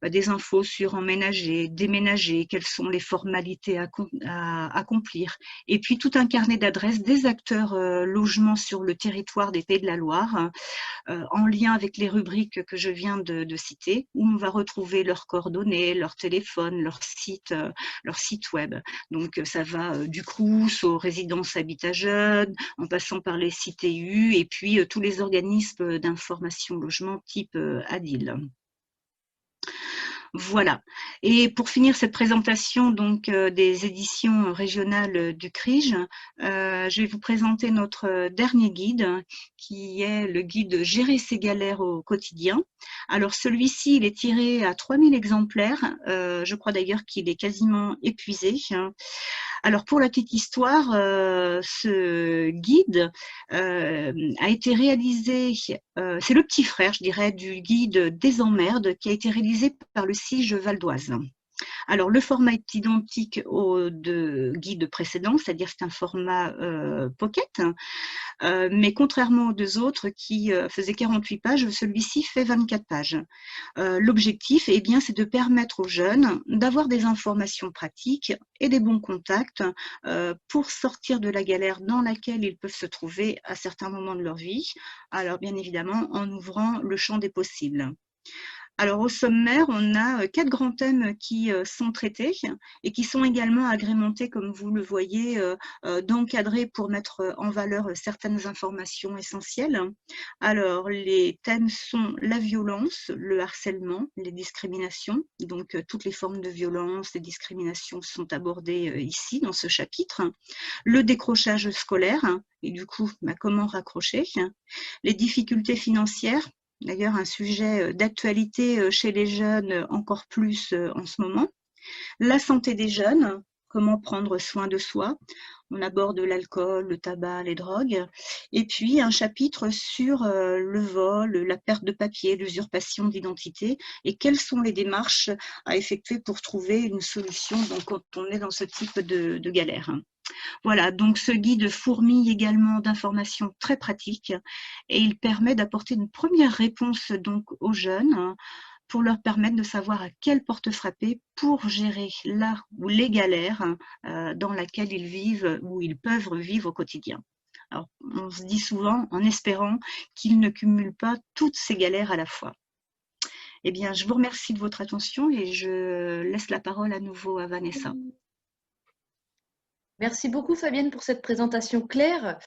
des infos sur emménager, déménager, quelles sont les formalités à accomplir. Et puis tout un carnet d'adresses des acteurs logements sur le territoire des Pays de la Loire, en lien avec les rubriques que je viens de citer, où on va retrouver leurs coordonnées, leur téléphone, leur site web. Donc ça va du Crous aux résidences Habitat Jeune, en passant par les CTU et puis tous les organismes d'information logement type ADIL. Voilà. Et pour finir cette présentation donc des éditions régionales du CRIJ, je vais vous présenter notre dernier guide, qui est le guide Gérer ses galères au quotidien. Alors celui-ci, il est tiré à 3000 exemplaires. Je crois d'ailleurs qu'il est quasiment épuisé. Alors pour la petite histoire, ce guide a été réalisé, c'est le petit frère, je dirais, du guide des emmerdes qui a été réalisé par le CIJ Val d'Oise. Alors, le format est identique au guide précédent, c'est-à-dire c'est un format pocket, mais contrairement aux deux autres qui faisaient 48 pages, celui-ci fait 24 pages. L'objectif, c'est de permettre aux jeunes d'avoir des informations pratiques et des bons contacts pour sortir de la galère dans laquelle ils peuvent se trouver à certains moments de leur vie. Alors, bien évidemment, en ouvrant le champ des possibles. Alors, au sommaire, on a 4 grands thèmes qui sont traités et qui sont également agrémentés, comme vous le voyez, d'encadrer pour mettre en valeur certaines informations essentielles. Alors, les thèmes sont la violence, le harcèlement, les discriminations. Donc, toutes les formes de violence et discrimination sont abordées ici, dans ce chapitre. Le décrochage scolaire, et du coup, comment raccrocher. Les difficultés financières. D'ailleurs, un sujet d'actualité chez les jeunes encore plus en ce moment. La santé des jeunes, comment prendre soin de soi. On aborde l'alcool, le tabac, les drogues. Et puis, un chapitre sur le vol, la perte de papier, l'usurpation d'identité et quelles sont les démarches à effectuer pour trouver une solution quand on est dans ce type de galère. Voilà, donc ce guide fourmille également d'informations très pratiques et il permet d'apporter une première réponse donc aux jeunes pour leur permettre de savoir à quelle porte frapper pour gérer là ou les galères dans laquelle ils vivent ou ils peuvent vivre au quotidien. Alors, on se dit souvent en espérant qu'ils ne cumulent pas toutes ces galères à la fois. Eh bien, je vous remercie de votre attention et je laisse la parole à nouveau à Vanessa. Merci beaucoup Fabienne pour cette présentation claire.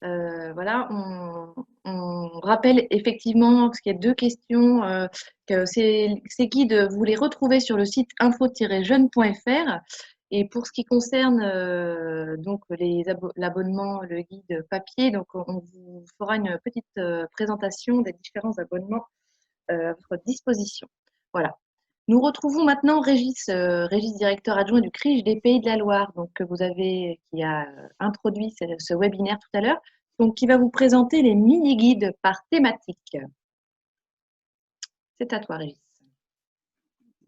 Voilà, on rappelle effectivement, parce qu'il y a deux questions, que ces guides, vous les retrouvez sur le site info-jeune.fr. Et pour ce qui concerne donc l'abonnement, le guide papier, donc on vous fera une petite présentation des différents abonnements à votre disposition. Voilà. Nous retrouvons maintenant Régis, directeur adjoint du CRIJ des Pays de la Loire, donc qui a introduit ce webinaire tout à l'heure, donc qui va vous présenter les mini-guides par thématique. C'est à toi, Régis.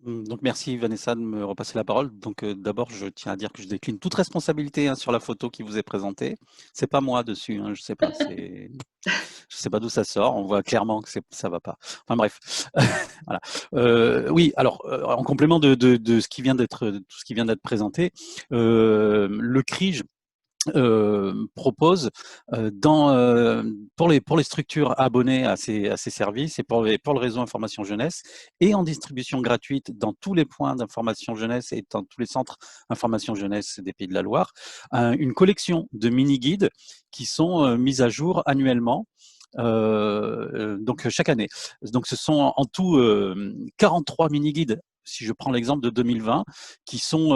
Donc merci Vanessa de me repasser la parole. Donc d'abord, je tiens à dire que je décline toute responsabilité sur la photo qui vous est présentée. C'est pas moi dessus, je sais pas, je sais pas d'où ça sort. On voit clairement que ça va pas. Enfin bref, voilà. Oui, alors en complément de ce qui vient d'être tout ce qui vient d'être présenté, le CRIJ propose pour les structures abonnées à ces services et pour le réseau information jeunesse et en distribution gratuite dans tous les points d'information jeunesse et dans tous les centres information jeunesse des Pays de la Loire, une collection de mini-guides qui sont mises à jour annuellement. Donc chaque année. Donc ce sont en tout 43 mini-guides, si je prends l'exemple de 2020, qui sont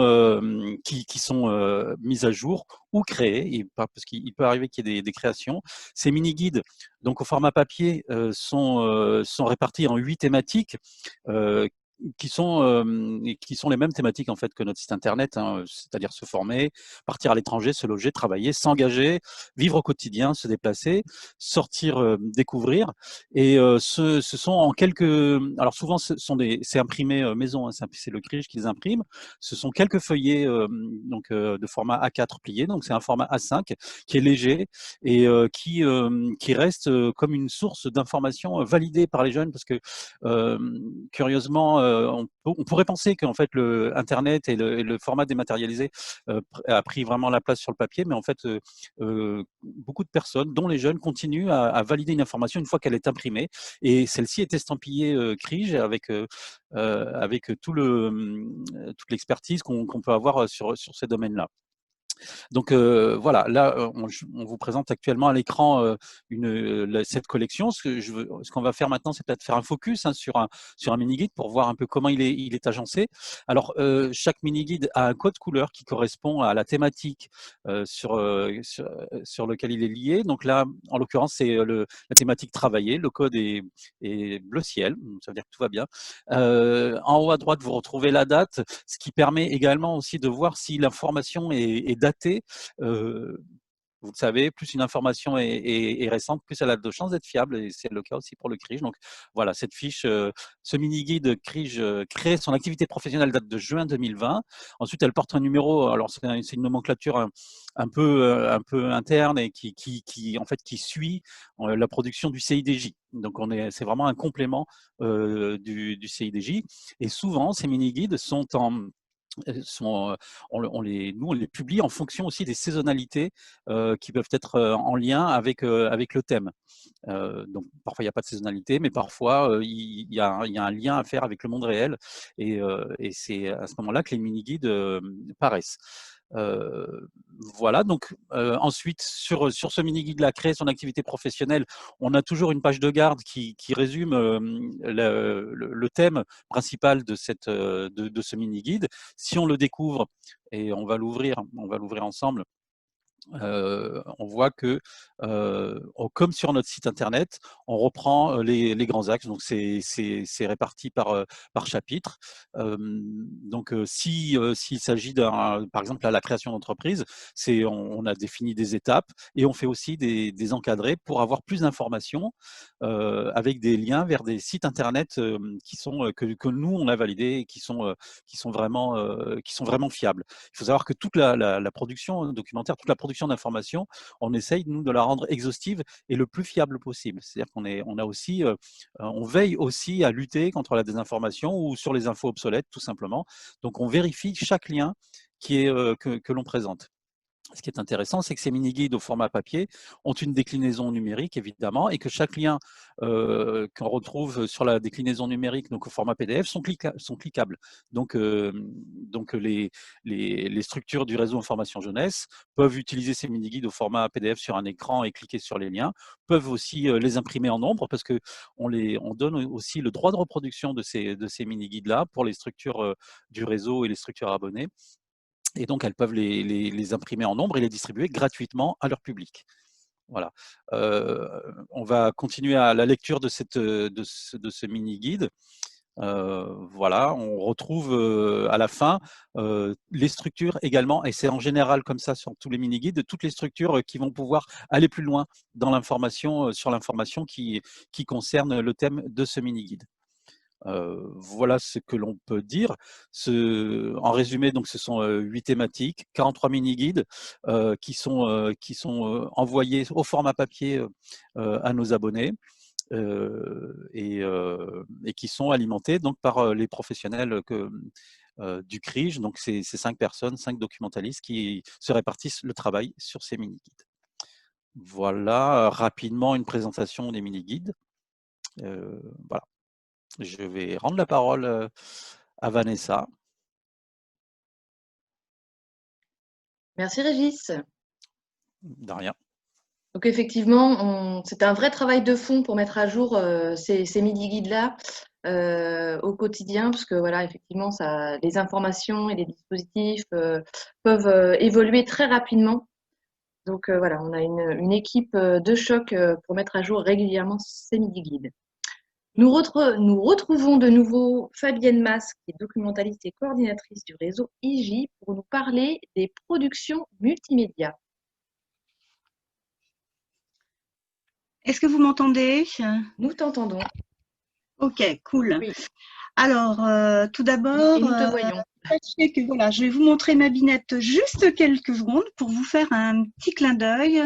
mises à jour ou créées, parce qu'il peut arriver qu'il y ait des créations. Ces mini-guides, donc au format papier, sont répartis en 8 thématiques qui sont les mêmes thématiques en fait que notre site internet, c'est-à-dire se former, partir à l'étranger, se loger, travailler, s'engager, vivre au quotidien, se déplacer, sortir, découvrir. Et ce sont en quelques, alors souvent c'est imprimé maison, c'est le CRIJ qui les imprime. Ce sont quelques feuillets de format A4 plié, donc c'est un format A5 qui est léger et qui reste comme une source d'information validée par les jeunes, parce que curieusement on pourrait penser qu'en fait le Internet et le format dématérialisé a pris vraiment la place sur le papier, mais en fait beaucoup de personnes, dont les jeunes, continuent à valider une information une fois qu'elle est imprimée, et celle-ci est estampillée CRIJ avec toute l'expertise qu'on peut avoir sur ces domaines-là. Donc voilà, là on vous présente actuellement à l'écran cette collection. Ce qu'on va faire maintenant, c'est peut-être faire un focus sur un mini-guide pour voir un peu comment il est agencé. Alors chaque mini-guide a un code couleur qui correspond à la thématique sur lequel il est lié. Donc là, en l'occurrence, c'est la thématique travailler. Le code est bleu ciel, ça veut dire que tout va bien. En haut à droite, vous retrouvez la date, ce qui permet également aussi de voir si l'information est datée. Vous le savez, plus une information est récente, plus elle a de chances d'être fiable, et c'est le cas aussi pour le CRIJ. Donc voilà, cette fiche, ce mini-guide CRIJ crée son activité professionnelle, date de juin 2020. Ensuite, elle porte un numéro, alors c'est une nomenclature un peu interne et qui suit la production du CIDJ. Donc c'est vraiment un complément du CIDJ. Et souvent, ces mini-guides sont on les publie en fonction aussi des saisonnalités qui peuvent être en lien avec le thème. Donc parfois il n'y a pas de saisonnalité, mais parfois il y a un lien à faire avec le monde réel, et c'est à ce moment-là que les mini-guides paraissent. Voilà, donc ensuite sur ce mini-guide-là, créer son activité professionnelle, on a toujours une page de garde qui résume le thème principal de ce mini-guide. Si on le découvre, et on va l'ouvrir ensemble, on voit que, comme sur notre site internet, on reprend les grands axes. Donc c'est réparti par chapitre. Donc s'il s'agit par exemple à la création d'entreprise, on a défini des étapes, et on fait aussi des encadrés pour avoir plus d'informations avec des liens vers des sites internet que nous on a validés et qui sont vraiment fiables. Il faut savoir que toute la production documentaire, toute la production d'informations, on essaye nous de la rendre exhaustive et le plus fiable possible. C'est-à-dire on veille aussi à lutter contre la désinformation ou sur les infos obsolètes, tout simplement. Donc on vérifie chaque lien que l'on présente. Ce qui est intéressant, c'est que ces mini-guides au format papier ont une déclinaison numérique, évidemment, et que chaque lien qu'on retrouve sur la déclinaison numérique, donc au format PDF, sont cliquables. Donc les structures du réseau Information Jeunesse peuvent utiliser ces mini-guides au format PDF sur un écran et cliquer sur les liens, peuvent aussi les imprimer en nombre, parce qu'on donne aussi le droit de reproduction de ces mini-guides-là pour les structures du réseau et les structures abonnées. Et donc, elles peuvent les imprimer en nombre et les distribuer gratuitement à leur public. Voilà. On va continuer à la lecture de ce mini-guide. Voilà, on retrouve à la fin les structures également, et c'est en général comme ça sur tous les mini-guides, toutes les structures qui vont pouvoir aller plus loin dans l'information, sur l'information qui concerne le thème de ce mini-guide. Voilà ce que l'on peut dire. En résumé, donc, ce sont 8 thématiques, 43 mini-guides qui sont envoyés au format papier à nos abonnés et qui sont alimentés donc, par les professionnels du CRIJ. Donc, c'est 5 personnes, 5 documentalistes qui se répartissent le travail sur ces mini-guides. Voilà rapidement une présentation des mini-guides. Voilà. Je vais rendre la parole à Vanessa. Merci Régis. De rien. Donc effectivement, c'est un vrai travail de fond pour mettre à jour ces mini-guides-là au quotidien, parce que voilà, effectivement, les informations et les dispositifs peuvent évoluer très rapidement. Donc voilà, on a une équipe de choc pour mettre à jour régulièrement ces mini-guides. Nous retrouvons de nouveau Fabienne Mas, qui est documentaliste et coordinatrice du réseau IJ, pour nous parler des productions multimédia. Est-ce que vous m'entendez? Nous t'entendons. Ok, cool. Oui. Alors, tout d'abord, Et nous te voyons. sachez que voilà, je vais vous montrer ma binette juste quelques secondes pour vous faire un petit clin d'œil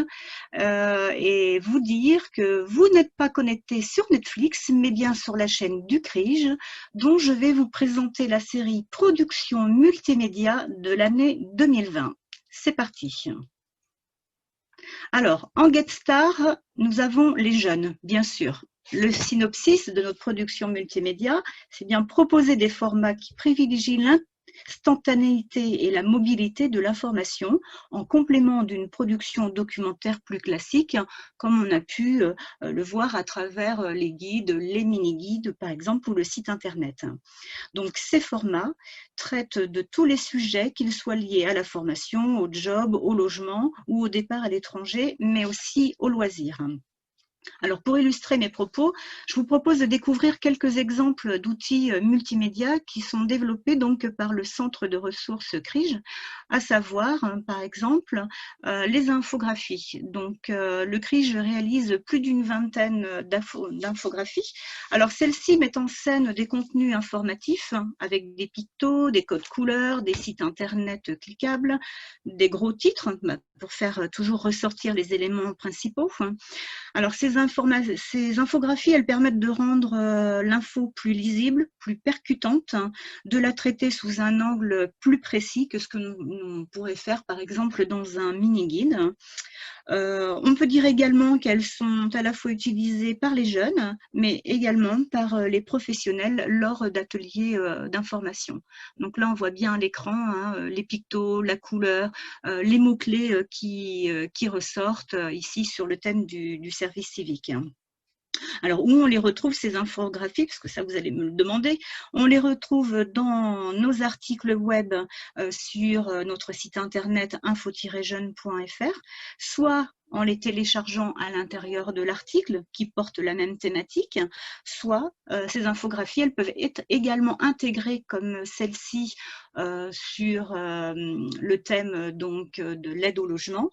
et vous dire que vous n'êtes pas connecté sur Netflix, mais bien sur la chaîne du CRIJ, dont je vais vous présenter la série Production multimédia de l'année 2020. C'est parti. Alors, en Get Star, nous avons les jeunes, bien sûr. Le synopsis de notre production multimédia, c'est bien proposer des formats qui privilégient l'instantanéité et la mobilité de l'information en complément d'une production documentaire plus classique, comme on a pu le voir à travers les guides, les mini-guides par exemple, ou le site internet. Donc ces formats traitent de tous les sujets, qu'ils soient liés à la formation, au job, au logement ou au départ à l'étranger, mais aussi au loisir. Alors, pour illustrer mes propos, je vous propose de découvrir quelques exemples d'outils multimédia qui sont développés donc par le centre de ressources CRIJ, à savoir, par exemple, les infographies. Donc, le CRIJ réalise plus d'une vingtaine d'infographies. Alors, celles-ci mettent en scène des contenus informatifs avec des pictos, des codes couleurs, des sites internet cliquables, des gros titres pour faire toujours ressortir les éléments principaux. Alors, ces infographies, elles permettent de rendre l'info plus lisible, plus percutante, de la traiter sous un angle plus précis que ce que nous pourrait faire, par exemple, dans un mini-guide. On peut dire également qu'elles sont à la fois utilisées par les jeunes, mais également par les professionnels lors d'ateliers d'information. Donc là, on voit bien à l'écran les pictos, la couleur, les mots-clés qui ressortent ici sur le thème du service civique. Alors, où on les retrouve, ces infographies, parce que ça, vous allez me le demander, on les retrouve dans nos articles web sur notre site internet info-jeune.fr, soit en les téléchargeant à l'intérieur de l'article qui porte la même thématique, soit ces infographies, elles peuvent être également intégrées comme celle-ci sur le thème donc, de l'aide au logement.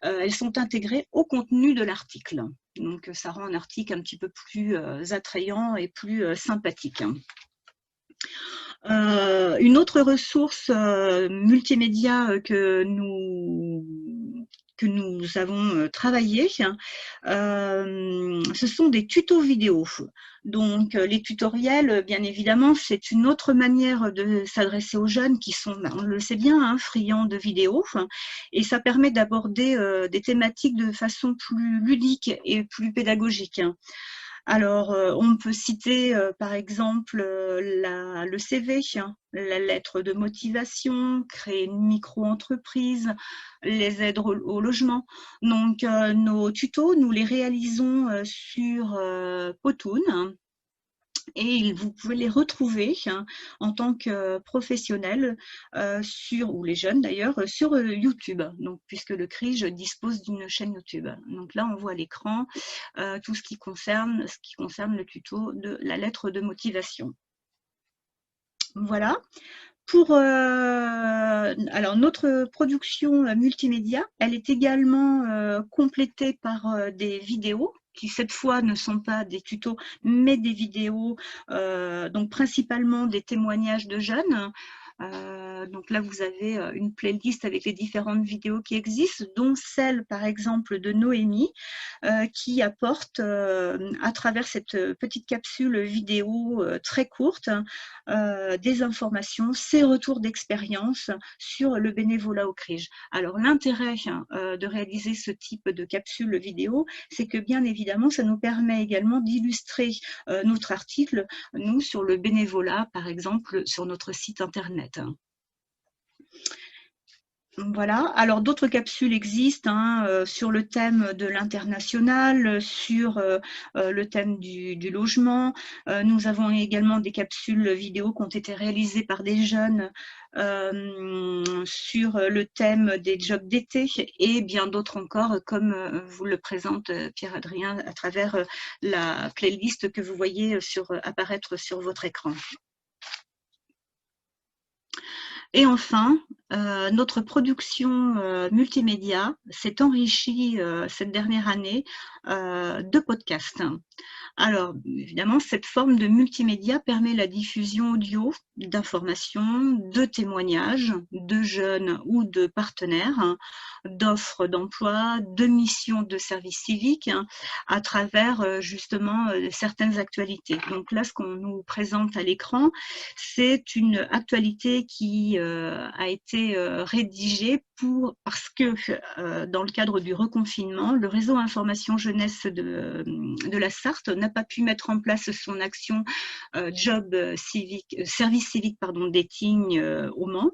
Elles sont intégrées au contenu de l'article. Donc, ça rend un article un petit peu plus attrayant et plus sympathique. Une autre ressource multimédia que nous que nous avons travaillé, ce sont des tutos vidéo. Donc, les tutoriels, bien évidemment, c'est une autre manière de s'adresser aux jeunes qui sont, on le sait bien, hein, friands de vidéos. Et ça permet d'aborder des thématiques de façon plus ludique et plus pédagogique. Alors, on peut citer par exemple le CV, la lettre de motivation, créer une micro-entreprise, les aides au logement. Donc, nos tutos, nous les réalisons sur Powtoon. Et vous pouvez les retrouver en tant que professionnels ou les jeunes d'ailleurs, sur YouTube. Donc, puisque le CRIJ dispose d'une chaîne YouTube. Donc là, on voit à l'écran tout ce qui concerne le tuto de la lettre de motivation. Voilà. Alors, notre production multimédia, elle est également complétée par des vidéos qui cette fois ne sont pas des tutos, mais des vidéos, donc principalement des témoignages de jeunes. Donc là, vous avez une playlist avec les différentes vidéos qui existent, dont celle, par exemple, de Noémie, qui apporte, à travers cette petite capsule vidéo très courte, des informations, ses retours d'expérience sur le bénévolat au CRIJ. Alors, l'intérêt de réaliser ce type de capsule vidéo, c'est que, bien évidemment, ça nous permet également d'illustrer notre article, nous, sur le bénévolat, par exemple, sur notre site internet. Voilà, alors d'autres capsules existent sur le thème de l'international, sur le thème du logement. Nous avons également des capsules vidéo qui ont été réalisées par des jeunes sur le thème des jobs d'été et bien d'autres encore, comme vous le présente Pierre-Adrien à travers la playlist que vous voyez apparaître sur votre écran. Et enfin, notre production multimédia s'est enrichie cette dernière année de podcasts. Alors, évidemment, cette forme de multimédia permet la diffusion audio d'informations, de témoignages de jeunes ou de partenaires, d'offres d'emploi, de missions de service civique, à travers justement certaines actualités. Donc là, ce qu'on nous présente à l'écran, c'est une actualité qui a été rédigée parce que dans le cadre du reconfinement, le réseau information jeunesse de la Sarthe n'a pas pu mettre en place son action service civique dating au Mans.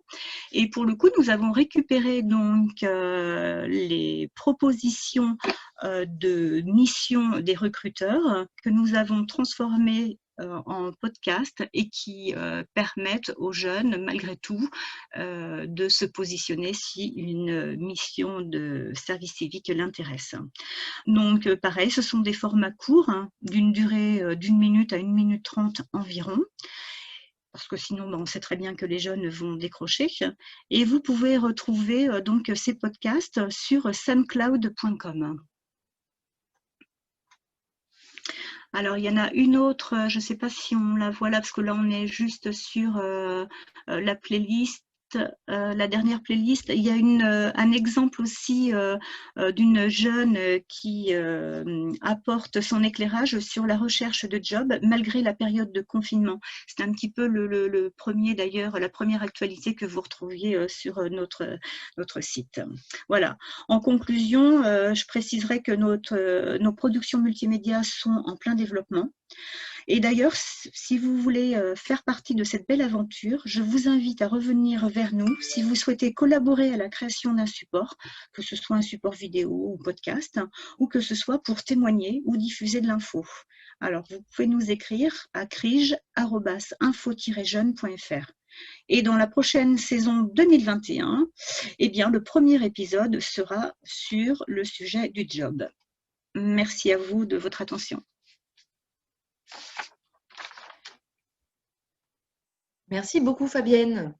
Et pour le coup, nous avons récupéré donc les propositions de mission des recruteurs que nous avons transformées en podcast et qui permettent aux jeunes, malgré tout, de se positionner si une mission de service civique l'intéresse. Donc, pareil, ce sont des formats courts, d'une durée d'1 minute à 1 minute 30 environ, parce que sinon, on sait très bien que les jeunes vont décrocher. Et vous pouvez retrouver donc ces podcasts sur soundcloud.com. Alors, il y en a une autre, je ne sais pas si on la voit là, parce que là, on est juste sur la playlist. La dernière playlist, il y a un exemple aussi d'une jeune qui apporte son éclairage sur la recherche de job malgré la période de confinement. C'est un petit peu le premier d'ailleurs, la première actualité que vous retrouviez sur notre site. Voilà. En conclusion, je préciserai que nos productions multimédia sont en plein développement. Et d'ailleurs, si vous voulez faire partie de cette belle aventure, je vous invite à revenir vers nous si vous souhaitez collaborer à la création d'un support, que ce soit un support vidéo ou podcast, ou que ce soit pour témoigner ou diffuser de l'info. Alors, vous pouvez nous écrire à crij@info-jeune.fr. Et dans la prochaine saison 2021, eh bien, le premier épisode sera sur le sujet du job. Merci à vous de votre attention. Merci beaucoup, Fabienne.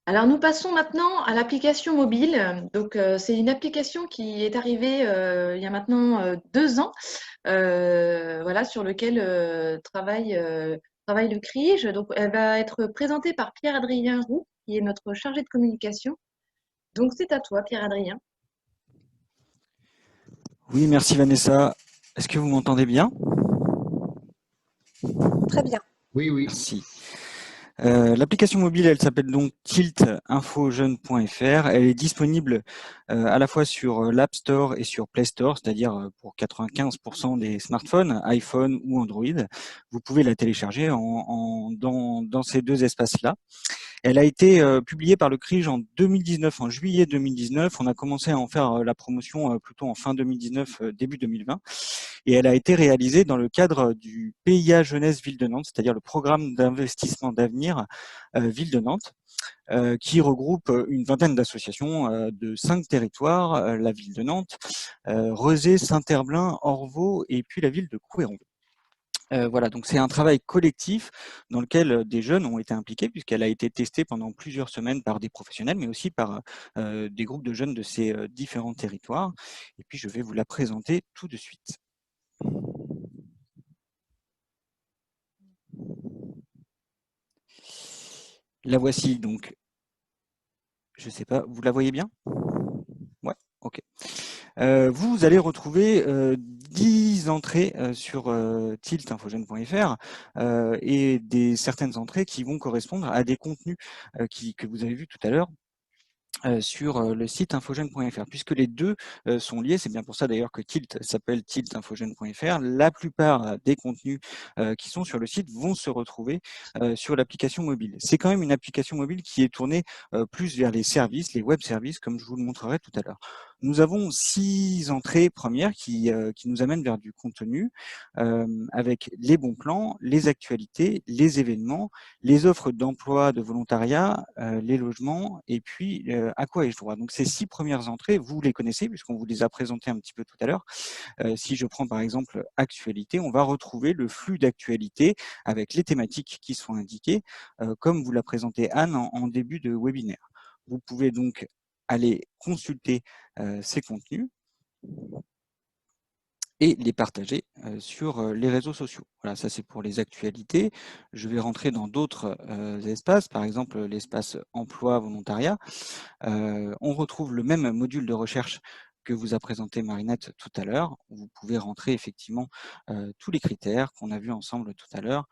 Alors, nous passons maintenant à l'application mobile. Donc, c'est une application qui est arrivée il y a maintenant 2 ans, voilà, sur lequel travaille le CRIJ. Donc, elle va être présentée par Pierre-Adrien Roux. qui est notre chargé de communication. Donc, c'est à toi, Pierre-Adrien. Oui, merci Vanessa. Est-ce que vous m'entendez bien? Très bien. Oui, oui. Merci. L'application mobile, elle s'appelle donc tiltinfojeune.fr. Elle est disponible à la fois sur l'App Store et sur Play Store, c'est-à-dire pour 95% des smartphones, iPhone ou Android. Vous pouvez la télécharger dans ces deux espaces-là. Elle a été publiée par le CRIJ en 2019, en juillet 2019. On a commencé à en faire la promotion plutôt en fin 2019, début 2020. Et elle a été réalisée dans le cadre du PIA Jeunesse Ville de Nantes, c'est-à-dire le programme d'investissement d'avenir Ville de Nantes, qui regroupe une vingtaine d'associations de 5 territoires, la ville de Nantes, Rezé, Saint-Herblain, Orvaux et puis la ville de Couëron. Voilà, donc c'est un travail collectif dans lequel des jeunes ont été impliqués puisqu'elle a été testée pendant plusieurs semaines par des professionnels, mais aussi par des groupes de jeunes de ces différents territoires. Et puis je vais vous la présenter tout de suite. La voici donc. Je sais pas, vous la voyez bien? Ouais, ok. Vous allez retrouver 10 entrées sur tiltinfojeune.fr et certaines entrées qui vont correspondre à des contenus que vous avez vus tout à l'heure sur le site infojeune.fr, puisque les deux sont liés. C'est bien pour ça d'ailleurs que Tilt s'appelle tiltinfojeune.fr. La plupart des contenus qui sont sur le site vont se retrouver sur l'application mobile. C'est quand même une application mobile qui est tournée plus vers les services, les web services, comme je vous le montrerai tout à l'heure. Nous avons 6 entrées premières qui nous amènent vers du contenu avec les bons plans, les actualités, les événements, les offres d'emploi, de volontariat, les logements et puis à quoi ai-je droit. Donc ces 6 premières entrées, vous les connaissez puisqu'on vous les a présentées un petit peu tout à l'heure. Si je prends par exemple actualité, on va retrouver le flux d'actualité avec les thématiques qui sont indiquées comme vous l'a présenté Anne en début de webinaire. Vous pouvez donc aller consulter ces contenus et les partager sur les réseaux sociaux. Voilà, ça c'est pour les actualités. Je vais rentrer dans d'autres espaces, par exemple l'espace emploi, volontariat. On retrouve le même module de recherche que vous a présenté Marinette tout à l'heure. Vous pouvez rentrer effectivement tous les critères qu'on a vus ensemble tout à l'heure,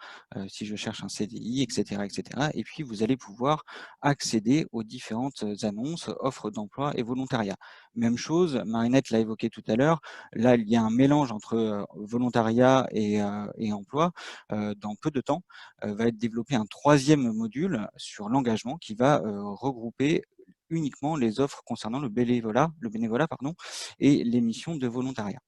si je cherche un CDI, etc., etc. Et puis vous allez pouvoir accéder aux différentes annonces, offres d'emploi et volontariat. Même chose, Marinette l'a évoqué tout à l'heure, là il y a un mélange entre volontariat et emploi. Dans peu de temps, va être développé un troisième module sur l'engagement qui va regrouper uniquement les offres concernant le bénévolat et les missions de volontariat.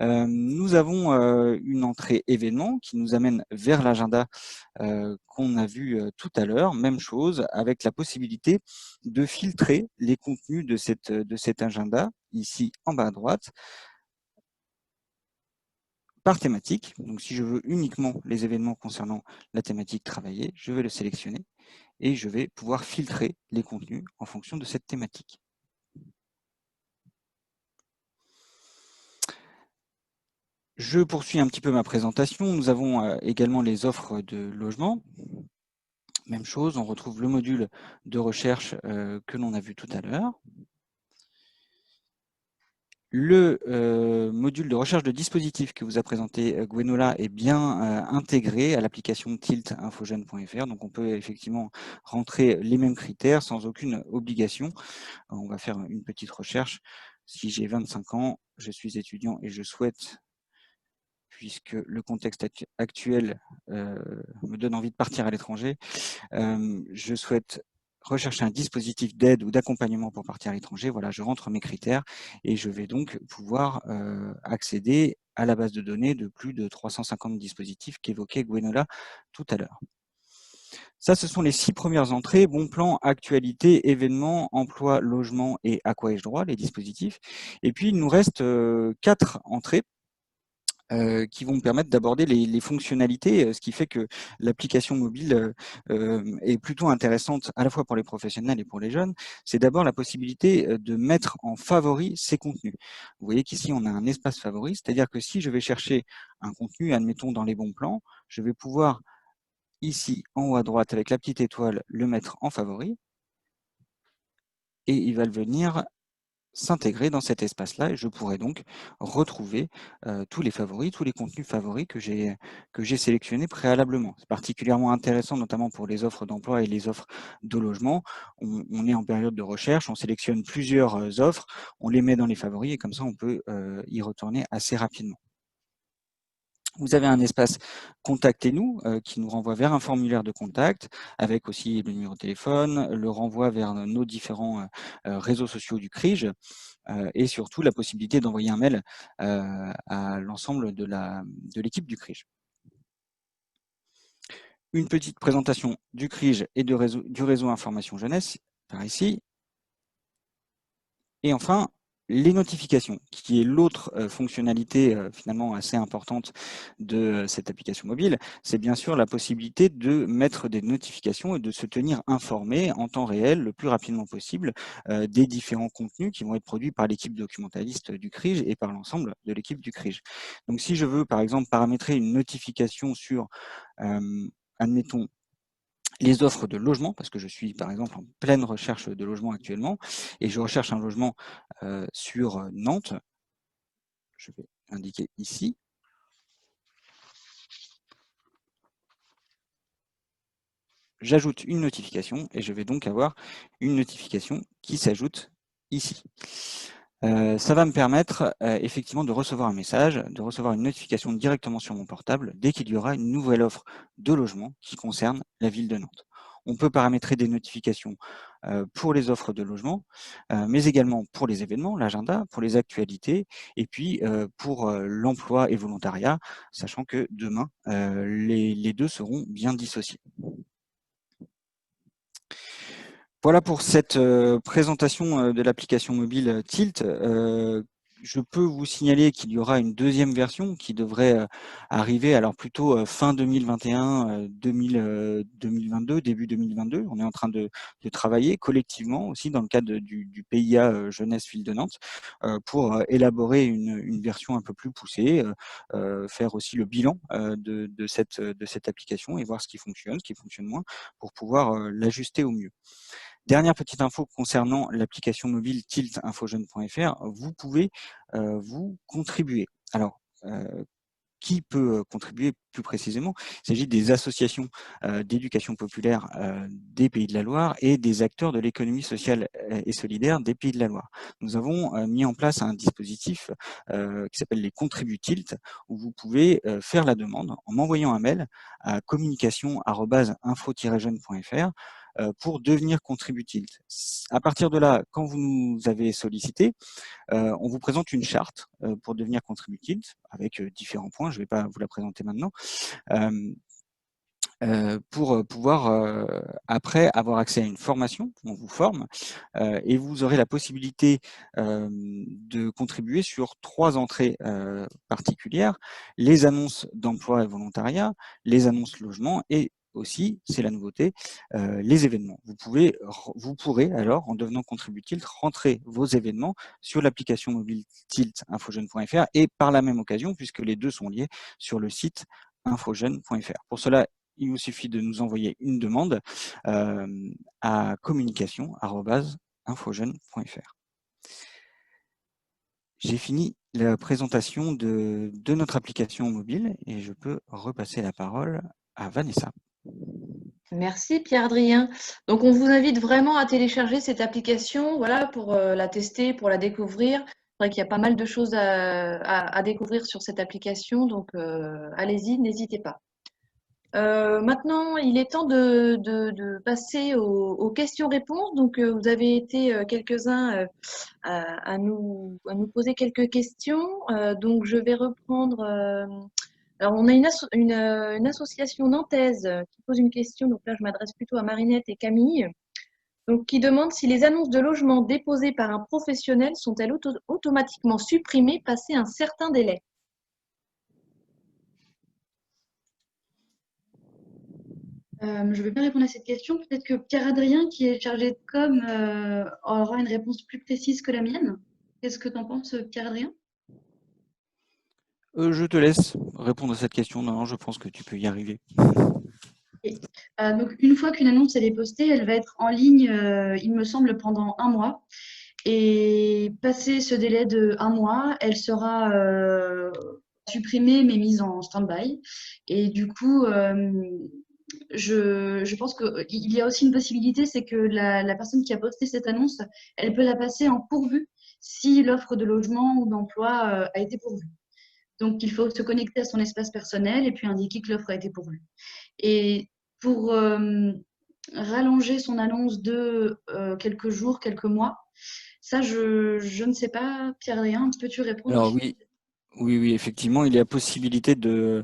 Nous avons une entrée événement qui nous amène vers l'agenda qu'on a vu tout à l'heure. Même chose, avec la possibilité de filtrer les contenus de cet agenda, ici en bas à droite, par thématique. Donc si je veux uniquement les événements concernant la thématique travaillée, je vais le sélectionner et je vais pouvoir filtrer les contenus en fonction de cette thématique. Je poursuis un petit peu ma présentation. Nous avons également les offres de logement. Même chose, on retrouve le module de recherche que l'on a vu tout à l'heure. Le module de recherche de dispositifs que vous a présenté Gwenola est bien intégré à l'application tiltinfojeune.fr. Donc on peut effectivement rentrer les mêmes critères sans aucune obligation. On va faire une petite recherche. Si j'ai 25 ans, je suis étudiant et je souhaite, puisque le contexte actuel me donne envie de partir à l'étranger, je souhaite rechercher un dispositif d'aide ou d'accompagnement pour partir à l'étranger. Voilà, je rentre mes critères et je vais donc pouvoir accéder à la base de données de plus de 350 dispositifs qu'évoquait Gwenola tout à l'heure. Ça, ce sont les 6 premières entrées, bon plan, actualité, événements, emploi, logement et à quoi ai-je droit, les dispositifs. Et puis, il nous reste 4 entrées qui vont me permettre d'aborder les fonctionnalités, ce qui fait que l'application mobile est plutôt intéressante à la fois pour les professionnels et pour les jeunes. C'est d'abord la possibilité de mettre en favori ces contenus. Vous voyez qu'ici, on a un espace favori, c'est-à-dire que si je vais chercher un contenu, admettons dans les bons plans, je vais pouvoir ici en haut à droite avec la petite étoile, le mettre en favori. Et il va venir s'intégrer dans cet espace-là et je pourrais donc retrouver tous les favoris, tous les contenus favoris que j'ai sélectionnés préalablement. C'est particulièrement intéressant, notamment pour les offres d'emploi et les offres de logement. On est en période de recherche, on sélectionne plusieurs offres, on les met dans les favoris et comme ça on peut y retourner assez rapidement. Vous avez un espace « Contactez-nous » qui nous renvoie vers un formulaire de contact avec aussi le numéro de téléphone, le renvoi vers nos différents réseaux sociaux du CRIJ et surtout la possibilité d'envoyer un mail à l'ensemble de l'équipe du CRIJ. Une petite présentation du CRIJ et du réseau Information Jeunesse par ici. Et enfin, les notifications, qui est l'autre fonctionnalité finalement assez importante de cette application mobile, c'est bien sûr la possibilité de mettre des notifications et de se tenir informé en temps réel, le plus rapidement possible, des différents contenus qui vont être produits par l'équipe documentaliste du CRIJ et par l'ensemble de l'équipe du CRIJ. Donc si je veux par exemple paramétrer une notification sur, admettons, les offres de logement, parce que je suis par exemple en pleine recherche de logement actuellement, et je recherche un logement sur Nantes, je vais indiquer ici. J'ajoute une notification et je vais donc avoir une notification qui s'ajoute ici. Ça va me permettre effectivement de recevoir un message, de recevoir une notification directement sur mon portable dès qu'il y aura une nouvelle offre de logement qui concerne la ville de Nantes. On peut paramétrer des notifications pour les offres de logement, mais également pour les événements, l'agenda, pour les actualités, et puis pour l'emploi et volontariat, sachant que demain, les deux seront bien dissociés. Voilà pour cette présentation de l'application mobile Tilt. Je peux vous signaler qu'il y aura une deuxième version qui devrait arriver, alors plutôt fin 2021, 2022, début 2022. On est en train de travailler collectivement aussi dans le cadre du PIA Jeunesse Ville de Nantes pour élaborer une version un peu plus poussée, faire aussi le bilan de cette application et voir ce qui fonctionne moins, pour pouvoir l'ajuster au mieux. Dernière petite info concernant l'application mobile tiltinfojeune.fr, vous pouvez vous contribuer. Alors, qui peut contribuer plus précisément? Il s'agit des associations d'éducation populaire des Pays de la Loire et des acteurs de l'économie sociale et solidaire des Pays de la Loire. Nous avons mis en place un dispositif qui s'appelle les contributs Tilt, où vous pouvez faire la demande en m'envoyant un mail à communication@info-jeune.fr pour devenir contribuent Tilt. À partir de là, quand vous nous avez sollicité, on vous présente une charte pour devenir contribuent Tilt avec différents points, je ne vais pas vous la présenter maintenant, pour pouvoir après avoir accès à une formation, on vous forme, et vous aurez la possibilité de contribuer sur 3 entrées particulières, les annonces d'emploi et volontariat, les annonces logement et aussi, c'est la nouveauté, les événements. Vous pourrez alors, en devenant contribuent Tilt, rentrer vos événements sur l'application mobile tiltinfojeune.fr et par la même occasion, puisque les deux sont liés, sur le site infojeune.fr. Pour cela, il vous suffit de nous envoyer une demande à communication@infojeune.fr. J'ai fini la présentation de notre application mobile et je peux repasser la parole à Vanessa. Merci Pierre-Adrien. Donc on vous invite vraiment à télécharger cette application, voilà, pour la tester, pour la découvrir. C'est vrai qu'il y a pas mal de choses à découvrir sur cette application, donc allez-y, n'hésitez pas. Maintenant, il est temps de passer aux questions-réponses. Donc vous avez été quelques-uns à nous poser quelques questions. Donc je vais reprendre. Alors, on a une association nantaise qui pose une question, donc là je m'adresse plutôt à Marinette et Camille, donc qui demande si les annonces de logement déposées par un professionnel sont-elles automatiquement supprimées passé un certain délai? Je vais bien répondre à cette question. Peut-être que Pierre-Adrien, qui est chargé de com, aura une réponse plus précise que la mienne. Qu'est-ce que tu en penses, Pierre-Adrien? Je te laisse répondre à cette question. Non, je pense que tu peux y arriver. Et Donc, une fois qu'une annonce elle est postée, elle va être en ligne, il me semble, pendant 1 mois. Et passé ce délai de 1 mois, elle sera supprimée mais mise en stand-by. Et du coup, je pense qu'il y a aussi une possibilité, c'est que la personne qui a posté cette annonce, elle peut la passer en pourvu si l'offre de logement ou d'emploi a été pourvue. Donc, il faut se connecter à son espace personnel et puis indiquer que l'offre a été pourvue. Et pour rallonger son annonce de quelques jours, quelques mois, ça, je ne sais pas. Pierre-Adrien, peux-tu répondre Alors aussi? oui, effectivement, il y a possibilité de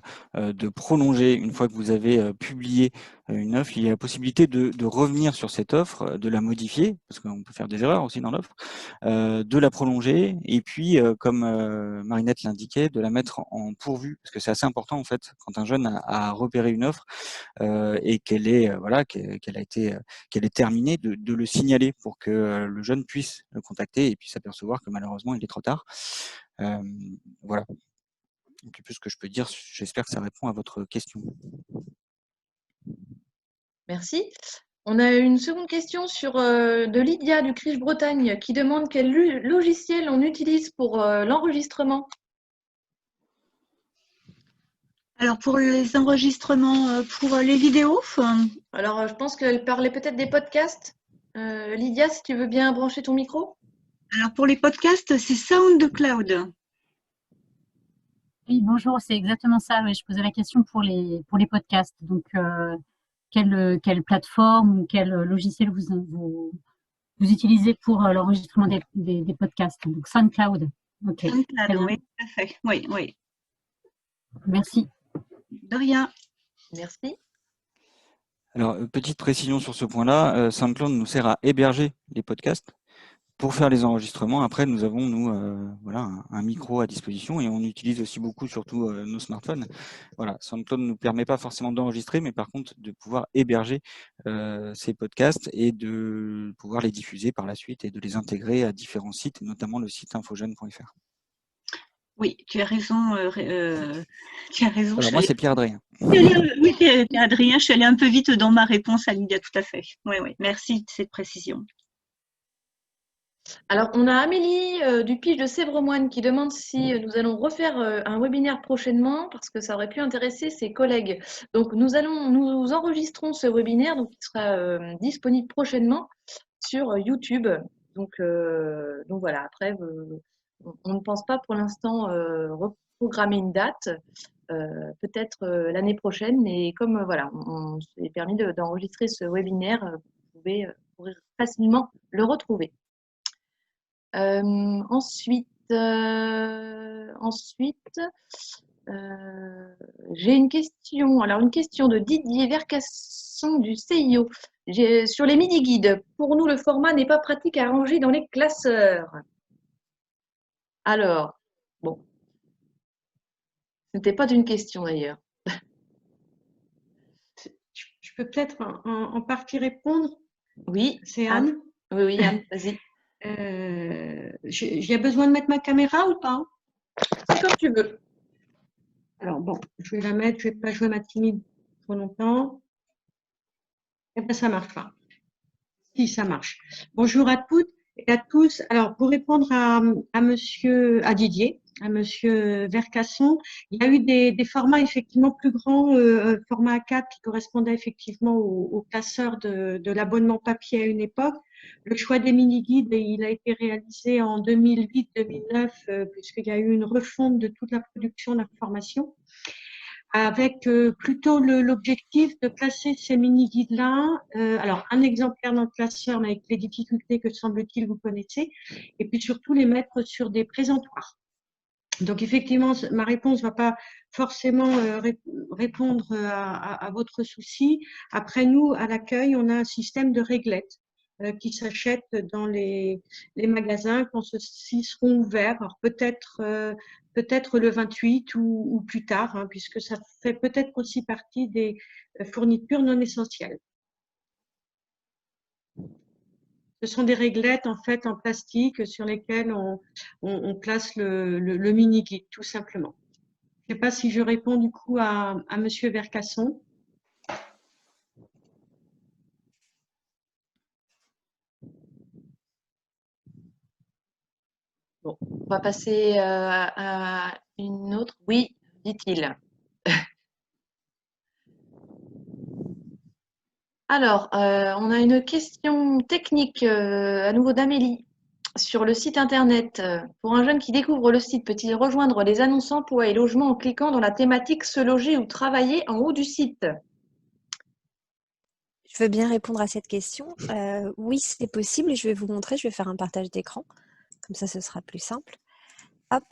prolonger, une fois que vous avez publié une offre, il y a la possibilité de revenir sur cette offre, de la modifier, parce qu'on peut faire des erreurs aussi dans l'offre, de la prolonger, et puis, comme Marinette l'indiquait, de la mettre en pourvu, parce que c'est assez important en fait, quand un jeune a repéré une offre et qu'elle est voilà, qu'elle est terminée, de le signaler pour que le jeune puisse le contacter et puis s'apercevoir que malheureusement il est trop tard. Voilà, un petit peu ce que je peux dire. J'espère que ça répond à votre question. Merci. On a une seconde question de Lydia du Crige Bretagne qui demande quel logiciel on utilise pour l'enregistrement. Alors, pour les enregistrements, pour les vidéos, Alors, je pense qu'elle parlait peut-être des podcasts. Lydia, si tu veux bien brancher ton micro. alors pour les podcasts, c'est SoundCloud. Oui, bonjour, c'est exactement ça. Oui, je posais la question pour les podcasts. Donc, quelle plateforme ou quel logiciel vous utilisez pour l'enregistrement des podcasts? Donc, SoundCloud. Ok, très SoundCloud, bien. oui, tout à fait. Oui, oui. Merci. De rien. Merci. Alors, petite précision sur ce point-là, SoundCloud nous sert à héberger les podcasts. Pour faire les enregistrements, après, nous avons, voilà, un micro à disposition et on utilise aussi beaucoup, surtout nos smartphones. Voilà, SoundCloud ne nous permet pas forcément d'enregistrer, mais par contre, de pouvoir héberger ces podcasts et de pouvoir les diffuser par la suite et de les intégrer à différents sites, notamment le site infojeune.fr. Oui, tu as raison. Tu as raison. Alors, moi, c'est Pierre-Adrien. Oui, Pierre-Adrien, je suis allée un peu vite dans ma réponse à Lydia, tout à fait. Oui, oui, merci de cette précision. Alors, on a Amélie du Pige de Sèvres-Moine qui demande si nous allons refaire un webinaire prochainement parce que ça aurait pu intéresser ses collègues. Donc, nous enregistrons ce webinaire, donc il sera disponible prochainement sur YouTube. Donc voilà, après, on ne pense pas pour l'instant reprogrammer une date, peut-être l'année prochaine, mais comme voilà, on s'est permis d'enregistrer ce webinaire, vous pourrez facilement le retrouver. Ensuite, j'ai une question. Alors, une question de Didier Vercasson du CIO. Sur les mini-guides, pour nous, le format n'est pas pratique à ranger dans les classeurs. Alors, bon, ce n'était pas d'une question d'ailleurs. Je peux peut-être en partie répondre. Oui, C'est Anne. Oui, Anne, vas-y. J'ai besoin de mettre ma caméra ou pas? C'est comme tu veux. Alors bon, je vais la mettre, je ne vais pas jouer ma timide trop longtemps. Et bien ça marche pas. Si, ça marche. Bonjour à toutes et à tous. Alors pour répondre à Didier, à monsieur Vercasson, il y a eu des formats effectivement plus grands, format A4 qui correspondait effectivement au classeur de l'abonnement papier à une époque. Le choix des mini-guides, il a été réalisé en 2008-2009, puisqu'il y a eu une refonte de toute la production d'informations, avec plutôt l'objectif de placer ces mini-guides-là, alors un exemplaire dans le classeur, mais avec les difficultés que semble-t-il vous connaissez, et puis surtout les mettre sur des présentoirs. Donc effectivement, ma réponse ne va pas forcément répondre à votre souci. Après, nous, à l'accueil, on a un système de réglettes qui s'achètent dans les magasins quand ceux-ci seront ouverts. Alors peut-être le 28 ou plus tard, hein, puisque ça fait peut-être aussi partie des fournitures non essentielles. Ce sont des réglettes en fait en plastique sur lesquelles on place le mini-guide, tout simplement. Je ne sais pas si je réponds du coup à monsieur Vercasson. Bon, on va passer à une autre. Oui, dit-il. Alors, on a une question technique à nouveau d'Amélie sur le site internet. Pour un jeune qui découvre le site, peut-il rejoindre les annonces emploi et logement en cliquant dans la thématique se loger ou travailler en haut du site? Je veux bien répondre à cette question. Oui, c'est possible. Je vais vous montrer. Je vais faire un partage d'écran. Comme ça, ce sera plus simple. Hop.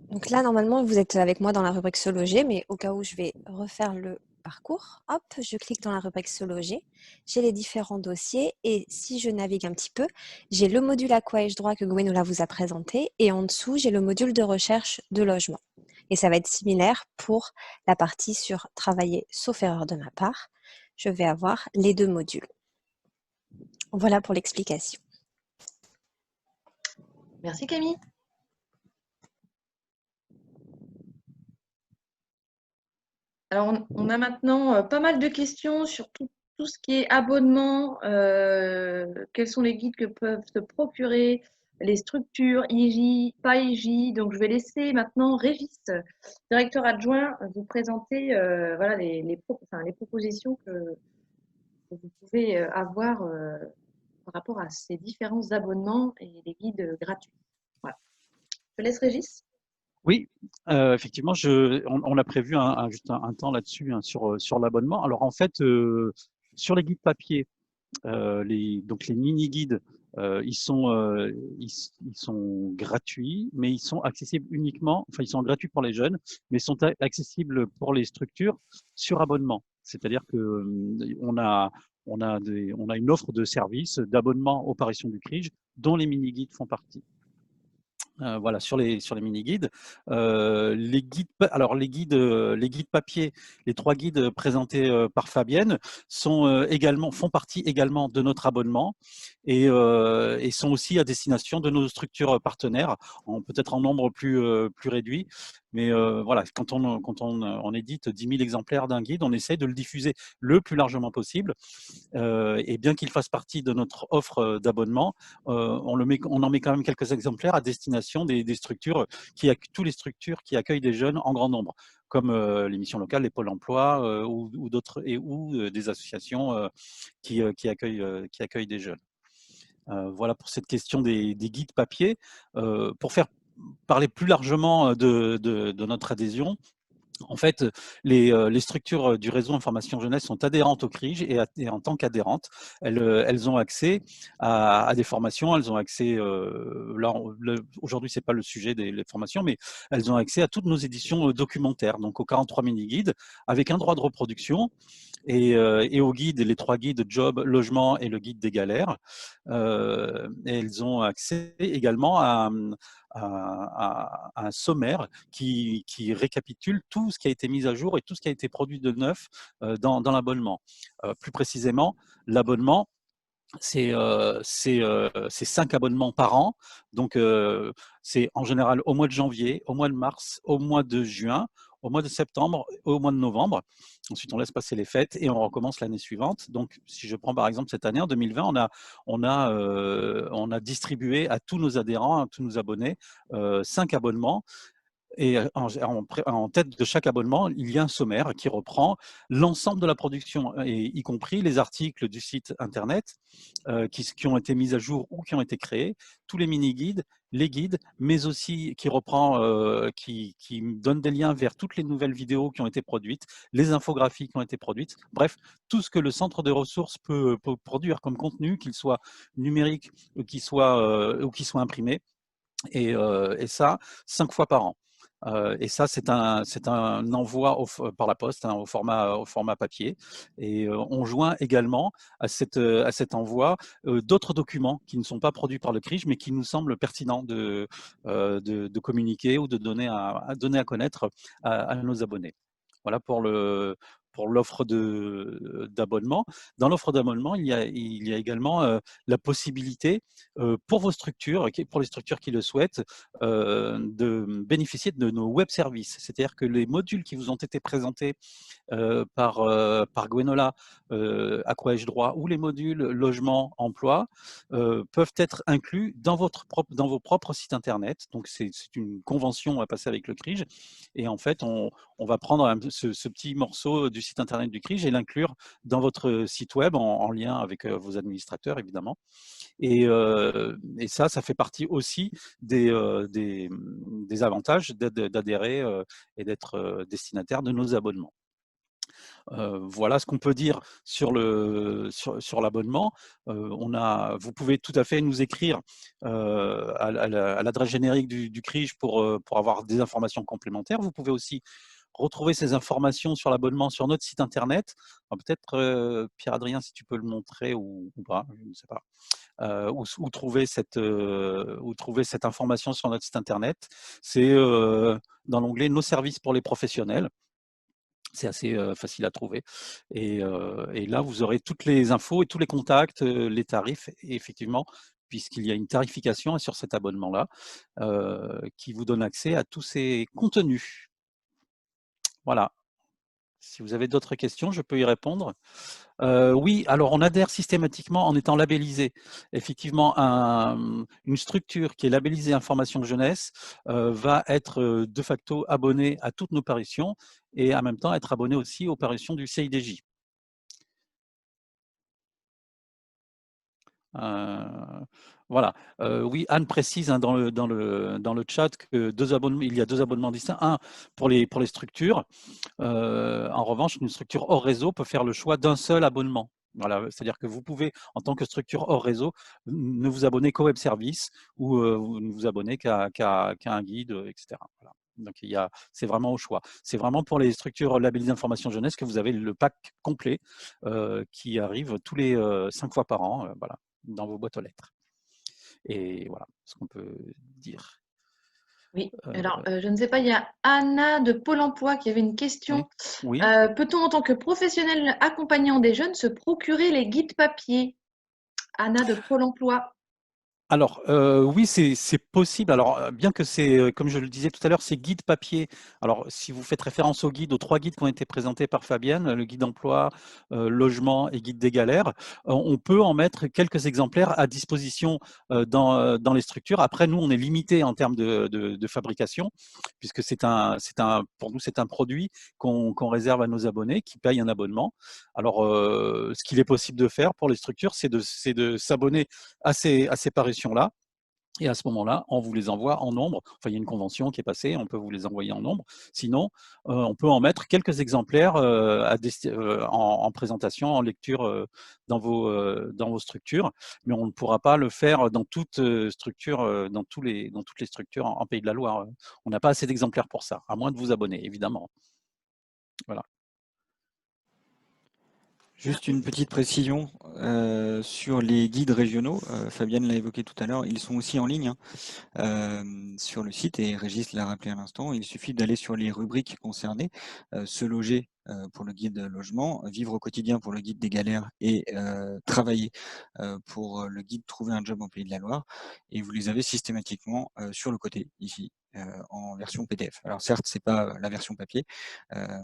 Donc là, normalement, vous êtes avec moi dans la rubrique se loger, mais au cas où je vais refaire le parcours, hop, je clique dans la rubrique se loger. J'ai les différents dossiers et si je navigue un petit peu, j'ai le module à quoi ai-je droit que Gwenola vous a présenté et en dessous, j'ai le module de recherche de logement. Et ça va être similaire pour la partie sur travailler sauf erreur de ma part. Je vais avoir les deux modules. Voilà pour l'explication. Merci Camille. Alors, on a maintenant pas mal de questions sur tout ce qui est abonnement, quels sont les guides que peuvent se procurer, les structures, IJ, pas IJ. Donc, je vais laisser maintenant Régis, directeur adjoint, vous présenter voilà, les propositions que vous pouvez avoir par rapport à ces différents abonnements et les guides gratuits. Voilà. Je laisse Régis. Oui, effectivement, on a prévu juste un temps là-dessus sur l'abonnement. Alors en fait, sur les guides papier, donc les mini-guides, ils sont gratuits, mais ils sont accessibles uniquement, enfin ils sont gratuits pour les jeunes, mais ils sont accessibles pour les structures sur abonnement. C'est-à-dire que on a une offre de services d'abonnement aux parutions du CRIJ dont les mini-guides font partie. Voilà, sur les mini-guides. Les guides papier, les 3 guides présentés par Fabienne font partie également de notre abonnement et sont aussi à destination de nos structures partenaires, peut-être en nombre plus réduit. Mais voilà, quand on édite 10 000 exemplaires d'un guide, on essaie de le diffuser le plus largement possible. Et bien qu'il fasse partie de notre offre d'abonnement, on en met quand même quelques exemplaires à destination des structures, toutes les structures qui accueillent des jeunes en grand nombre, comme les missions locales, les pôles emploi ou d'autres, ou des associations qui accueillent des jeunes. Voilà pour cette question des guides papier. Pour parler plus largement de notre adhésion, en fait, les structures du réseau information jeunesse sont adhérentes au CRIJ et en tant qu'adhérentes, elles ont accès à des formations, elles ont accès, aujourd'hui c'est pas le sujet des formations, mais elles ont accès à toutes nos éditions documentaires, donc aux 43 mini-guides, avec un droit de reproduction, et aux guides, les 3 guides job, logement et le guide des galères. Et elles ont accès également à un sommaire qui récapitule tout ce qui a été mis à jour et tout ce qui a été produit de neuf dans l'abonnement. Plus précisément, l'abonnement, c'est 5 abonnements par an. Donc, c'est en général au mois de janvier, au mois de mars, au mois de juin, au mois de septembre, au mois de novembre. Ensuite, on laisse passer les fêtes et on recommence l'année suivante. Donc, si je prends par exemple cette année, en 2020, on a distribué à tous nos adhérents, à tous nos abonnés, 5 abonnements. Et en tête de chaque abonnement, il y a un sommaire qui reprend l'ensemble de la production, y compris les articles du site internet qui ont été mis à jour ou qui ont été créés, tous les mini-guides, les guides, mais aussi qui reprend, qui donne des liens vers toutes les nouvelles vidéos qui ont été produites, les infographies qui ont été produites, bref, tout ce que le centre de ressources peut produire comme contenu, qu'il soit numérique ou qu'il soit imprimé, et ça 5 fois par an. Et ça, c'est un envoi par la poste, au format papier. Et on joint également à cet envoi d'autres documents qui ne sont pas produits par le CRIJ, mais qui nous semblent pertinents de communiquer ou de donner à connaître à nos abonnés. Voilà pour pour l'offre d'abonnement. Dans l'offre d'abonnement, il y a également la possibilité pour vos structures, pour les structures qui le souhaitent, de bénéficier de nos web services. C'est-à-dire que les modules qui vous ont été présentés par Gwenola, à quoi ai-je droit, ou les modules logement, emploi, peuvent être inclus dans vos propres sites internet. Donc c'est une convention à passer avec le CRIJ, et en fait on va prendre ce petit morceau du site internet du CRIJ et l'inclure dans votre site web en lien avec vos administrateurs évidemment. Et ça fait partie aussi des avantages d'adhérer et d'être destinataire de nos abonnements. Voilà ce qu'on peut dire sur l'abonnement. Vous pouvez tout à fait nous écrire à l'adresse générique du CRIJ pour avoir des informations complémentaires. Vous pouvez aussi retrouver ces informations sur l'abonnement sur notre site internet. Peut-être, Pierre-Adrien, si tu peux le montrer ou pas, je ne sais pas. Où trouver cette information sur notre site internet. C'est dans l'onglet « Nos services pour les professionnels ». C'est assez facile à trouver. Et là, vous aurez toutes les infos et tous les contacts, les tarifs, et effectivement, puisqu'il y a une tarification sur cet abonnement-là, qui vous donne accès à tous ces contenus. Voilà. Si vous avez d'autres questions, je peux y répondre. Oui, alors on adhère systématiquement en étant labellisé. Effectivement, une structure qui est labellisée Information Jeunesse va être de facto abonnée à toutes nos parutions et en même temps être abonnée aussi aux parutions du CIDJ. Voilà. Oui, Anne précise dans le chat que il y a deux abonnements distincts. Un pour les structures. En revanche, une structure hors réseau peut faire le choix d'un seul abonnement. Voilà, c'est-à-dire que vous pouvez, en tant que structure hors réseau, ne vous abonner qu'au web service ou vous ne vous abonnez qu'à un guide, etc. Voilà. Donc c'est vraiment au choix. C'est vraiment pour les structures labellisées information jeunesse que vous avez le pack complet qui arrive tous les 5 fois par an, voilà, dans vos boîtes aux lettres. Et voilà ce qu'on peut dire. Oui, alors je ne sais pas, il y a Anna de Pôle emploi qui avait une question. Oui. Peut-on, en tant que professionnel accompagnant des jeunes, se procurer les guides papier? Anna de Pôle emploi. Alors, oui, c'est possible. Alors, bien que c'est, comme je le disais tout à l'heure, c'est guide papier. Alors, si vous faites référence aux 3 guides qui ont été présentés par Fabienne, le guide emploi, logement et guide des galères, on peut en mettre quelques exemplaires à disposition dans les structures. Après, nous, on est limité en termes de fabrication, puisque pour nous, c'est un produit qu'on réserve à nos abonnés qui payent un abonnement. Alors, ce qu'il est possible de faire pour les structures, c'est de s'abonner à ces parutions là, et à ce moment-là, on vous les envoie en nombre. Enfin, il y a une convention qui est passée, on peut vous les envoyer en nombre. Sinon, on peut en mettre quelques exemplaires en présentation, en lecture dans vos structures, mais on ne pourra pas le faire dans toute structure, dans toutes les structures en Pays de la Loire. On n'a pas assez d'exemplaires pour ça, à moins de vous abonner, évidemment. Voilà. Juste une petite précision sur les guides régionaux. Fabienne l'a évoqué tout à l'heure, ils sont aussi en ligne sur le site, et Régis l'a rappelé à l'instant. Il suffit d'aller sur les rubriques concernées, se loger pour le guide logement, vivre au quotidien pour le guide des galères et travailler pour le guide trouver un job en Pays de la Loire. Et vous les avez systématiquement sur le côté ici, en version PDF. Alors certes, c'est pas la version papier,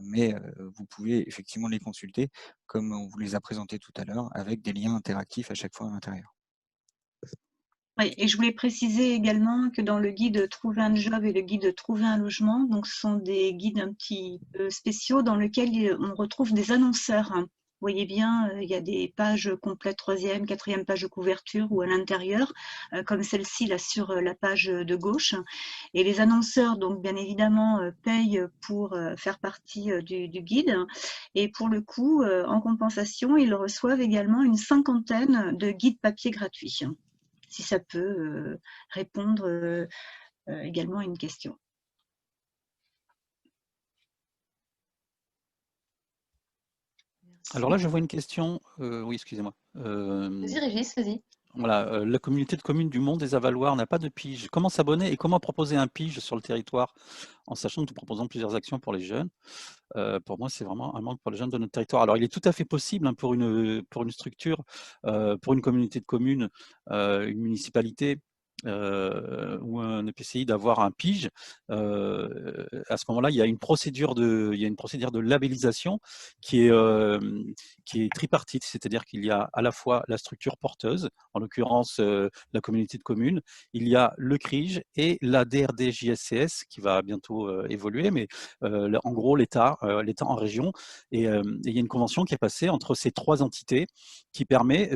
mais vous pouvez effectivement les consulter comme on vous les a présentés tout à l'heure, avec des liens interactifs à chaque fois à l'intérieur. Oui, et je voulais préciser également que dans le guide Trouver un job et le guide Trouver un logement, donc ce sont des guides un petit peu spéciaux dans lesquels on retrouve des annonceurs. Vous voyez bien, il y a des pages complètes, 3e, 4e page de couverture ou à l'intérieur, comme celle-ci là sur la page de gauche. Et les annonceurs, donc bien évidemment, payent pour faire partie du guide. Et pour le coup, en compensation, ils reçoivent également une 50aine de guides papier gratuits, si ça peut répondre également à une question. Alors là, je vois une question. Oui, excusez-moi. Vas-y, Régis, vas-y. Voilà, la communauté de communes du Mont des Avaloirs n'a pas de pige. Comment s'abonner et comment proposer un pige sur le territoire en sachant que nous proposons plusieurs actions pour les jeunes? Pour moi, c'est vraiment un manque pour les jeunes de notre territoire. Alors, il est tout à fait possible hein, pour une structure, pour une communauté de communes, une municipalité ou un EPCI d'avoir un pige. À ce moment-là, il y a une procédure de labellisation qui est tripartite, c'est-à-dire qu'il y a à la fois la structure porteuse, en l'occurrence la communauté de communes, il y a le CRIJ et la DRDJSCS qui va bientôt évoluer, mais en gros l'État en région. Et il y a une convention qui est passée entre ces trois entités qui permet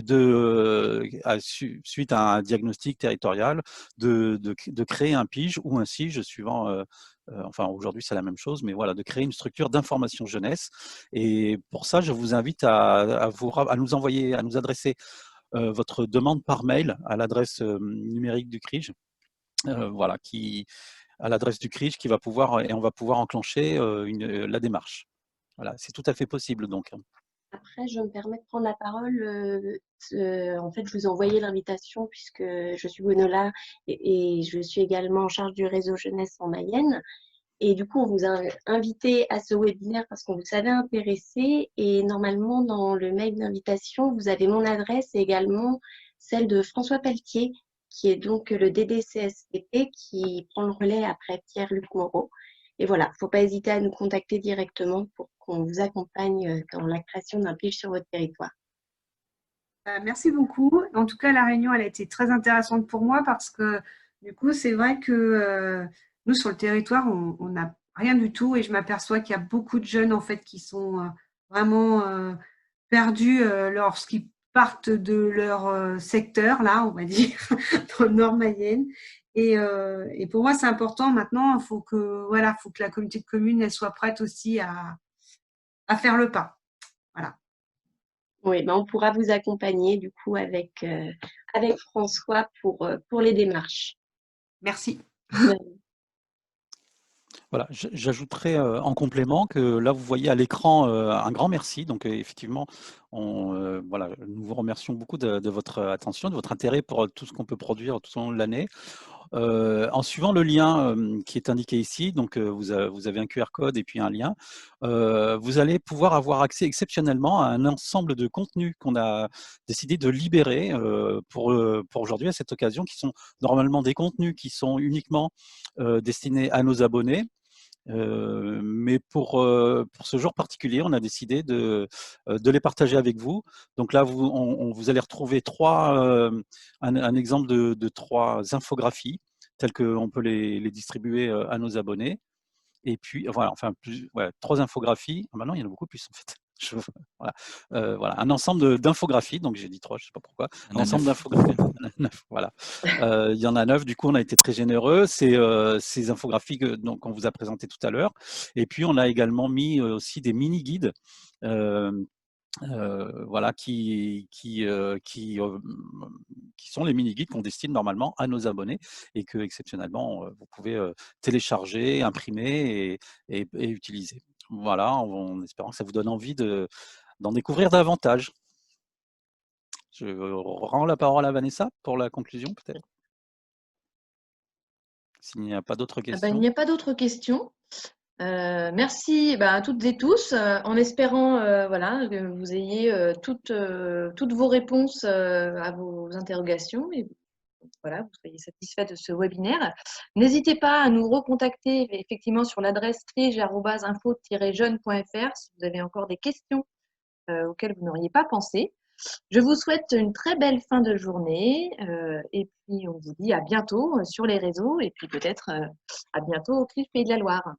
suite à un diagnostic territorial, de créer un pige ou un SIG suivant. Enfin, aujourd'hui, c'est la même chose, mais voilà, de créer une structure d'information jeunesse. Et pour ça, je vous invite à nous adresser votre demande par mail à l'adresse numérique du CRIJ, voilà, à l'adresse du CRIJ qui va pouvoir, et on va pouvoir enclencher la démarche. Voilà, c'est tout à fait possible donc. Après, je me permets de prendre la parole. En fait, je vous ai envoyé l'invitation puisque je suis Gwenola et je suis également en charge du réseau jeunesse en Mayenne. Et du coup, on vous a invité à ce webinaire parce qu'on vous avait intéressé. Et normalement, dans le mail d'invitation, vous avez mon adresse et également celle de François Pelletier, qui est donc le DDCSPP, qui prend le relais après Pierre-Luc Moreau. Et voilà, il ne faut pas hésiter à nous contacter directement pour qu'on vous accompagne dans la création d'un pige sur votre territoire. Merci beaucoup. En tout cas, la réunion, elle a été très intéressante pour moi parce que du coup, c'est vrai que nous, sur le territoire, on n'a rien du tout et je m'aperçois qu'il y a beaucoup de jeunes en fait qui sont vraiment perdus lorsqu'ils partent de leur secteur, là, on va dire, dans le Nord Mayenne. Et pour moi, c'est important maintenant. Il faut que la communauté de communes elle soit prête aussi à faire le pas. Voilà. Oui, ben on pourra vous accompagner du coup avec François pour les démarches. Merci. Voilà, j'ajouterais en complément que là, vous voyez à l'écran un grand merci. Donc, effectivement, voilà, nous vous remercions beaucoup de votre attention, de votre intérêt pour tout ce qu'on peut produire tout au long de l'année. En suivant le lien qui est indiqué ici, donc vous avez un QR code et puis un lien, vous allez pouvoir avoir accès exceptionnellement à un ensemble de contenus qu'on a décidé de libérer pour aujourd'hui à cette occasion, qui sont normalement des contenus qui sont uniquement destinés à nos abonnés. Mais pour ce jour particulier, on a décidé de les partager avec vous. Donc là, vous allez retrouver un exemple de 3 infographies telles qu'on peut les distribuer à nos abonnés. Et puis, voilà, enfin, 3 infographies. Ah, maintenant, il y en a beaucoup plus, en fait. Voilà, un ensemble d'infographies. Donc, j'ai dit 3, je ne sais pas pourquoi. Un ensemble d'infographies. Voilà. Il y en a 9. Du coup, on a été très généreux. C'est ces infographies qu'on vous a présentées tout à l'heure. Et puis, on a également mis aussi des mini-guides. Voilà, qui sont les mini-guides qu'on destine normalement à nos abonnés et que exceptionnellement vous pouvez télécharger, imprimer et utiliser. Voilà, en espérant que ça vous donne envie d'en découvrir davantage. Je rends la parole à Vanessa pour la conclusion, peut-être. S'il n'y a pas d'autres questions. Il n'y a pas d'autres questions. Merci à toutes et tous, en espérant voilà, que vous ayez toutes vos réponses à vos interrogations et voilà, vous soyez satisfaits de ce webinaire. N'hésitez pas à nous recontacter effectivement sur l'adresse trige@info-jeune.fr si vous avez encore des questions auxquelles vous n'auriez pas pensé. Je vous souhaite une très belle fin de journée et puis on vous dit à bientôt sur les réseaux et puis peut-être à bientôt au CRIJ Pays de la Loire.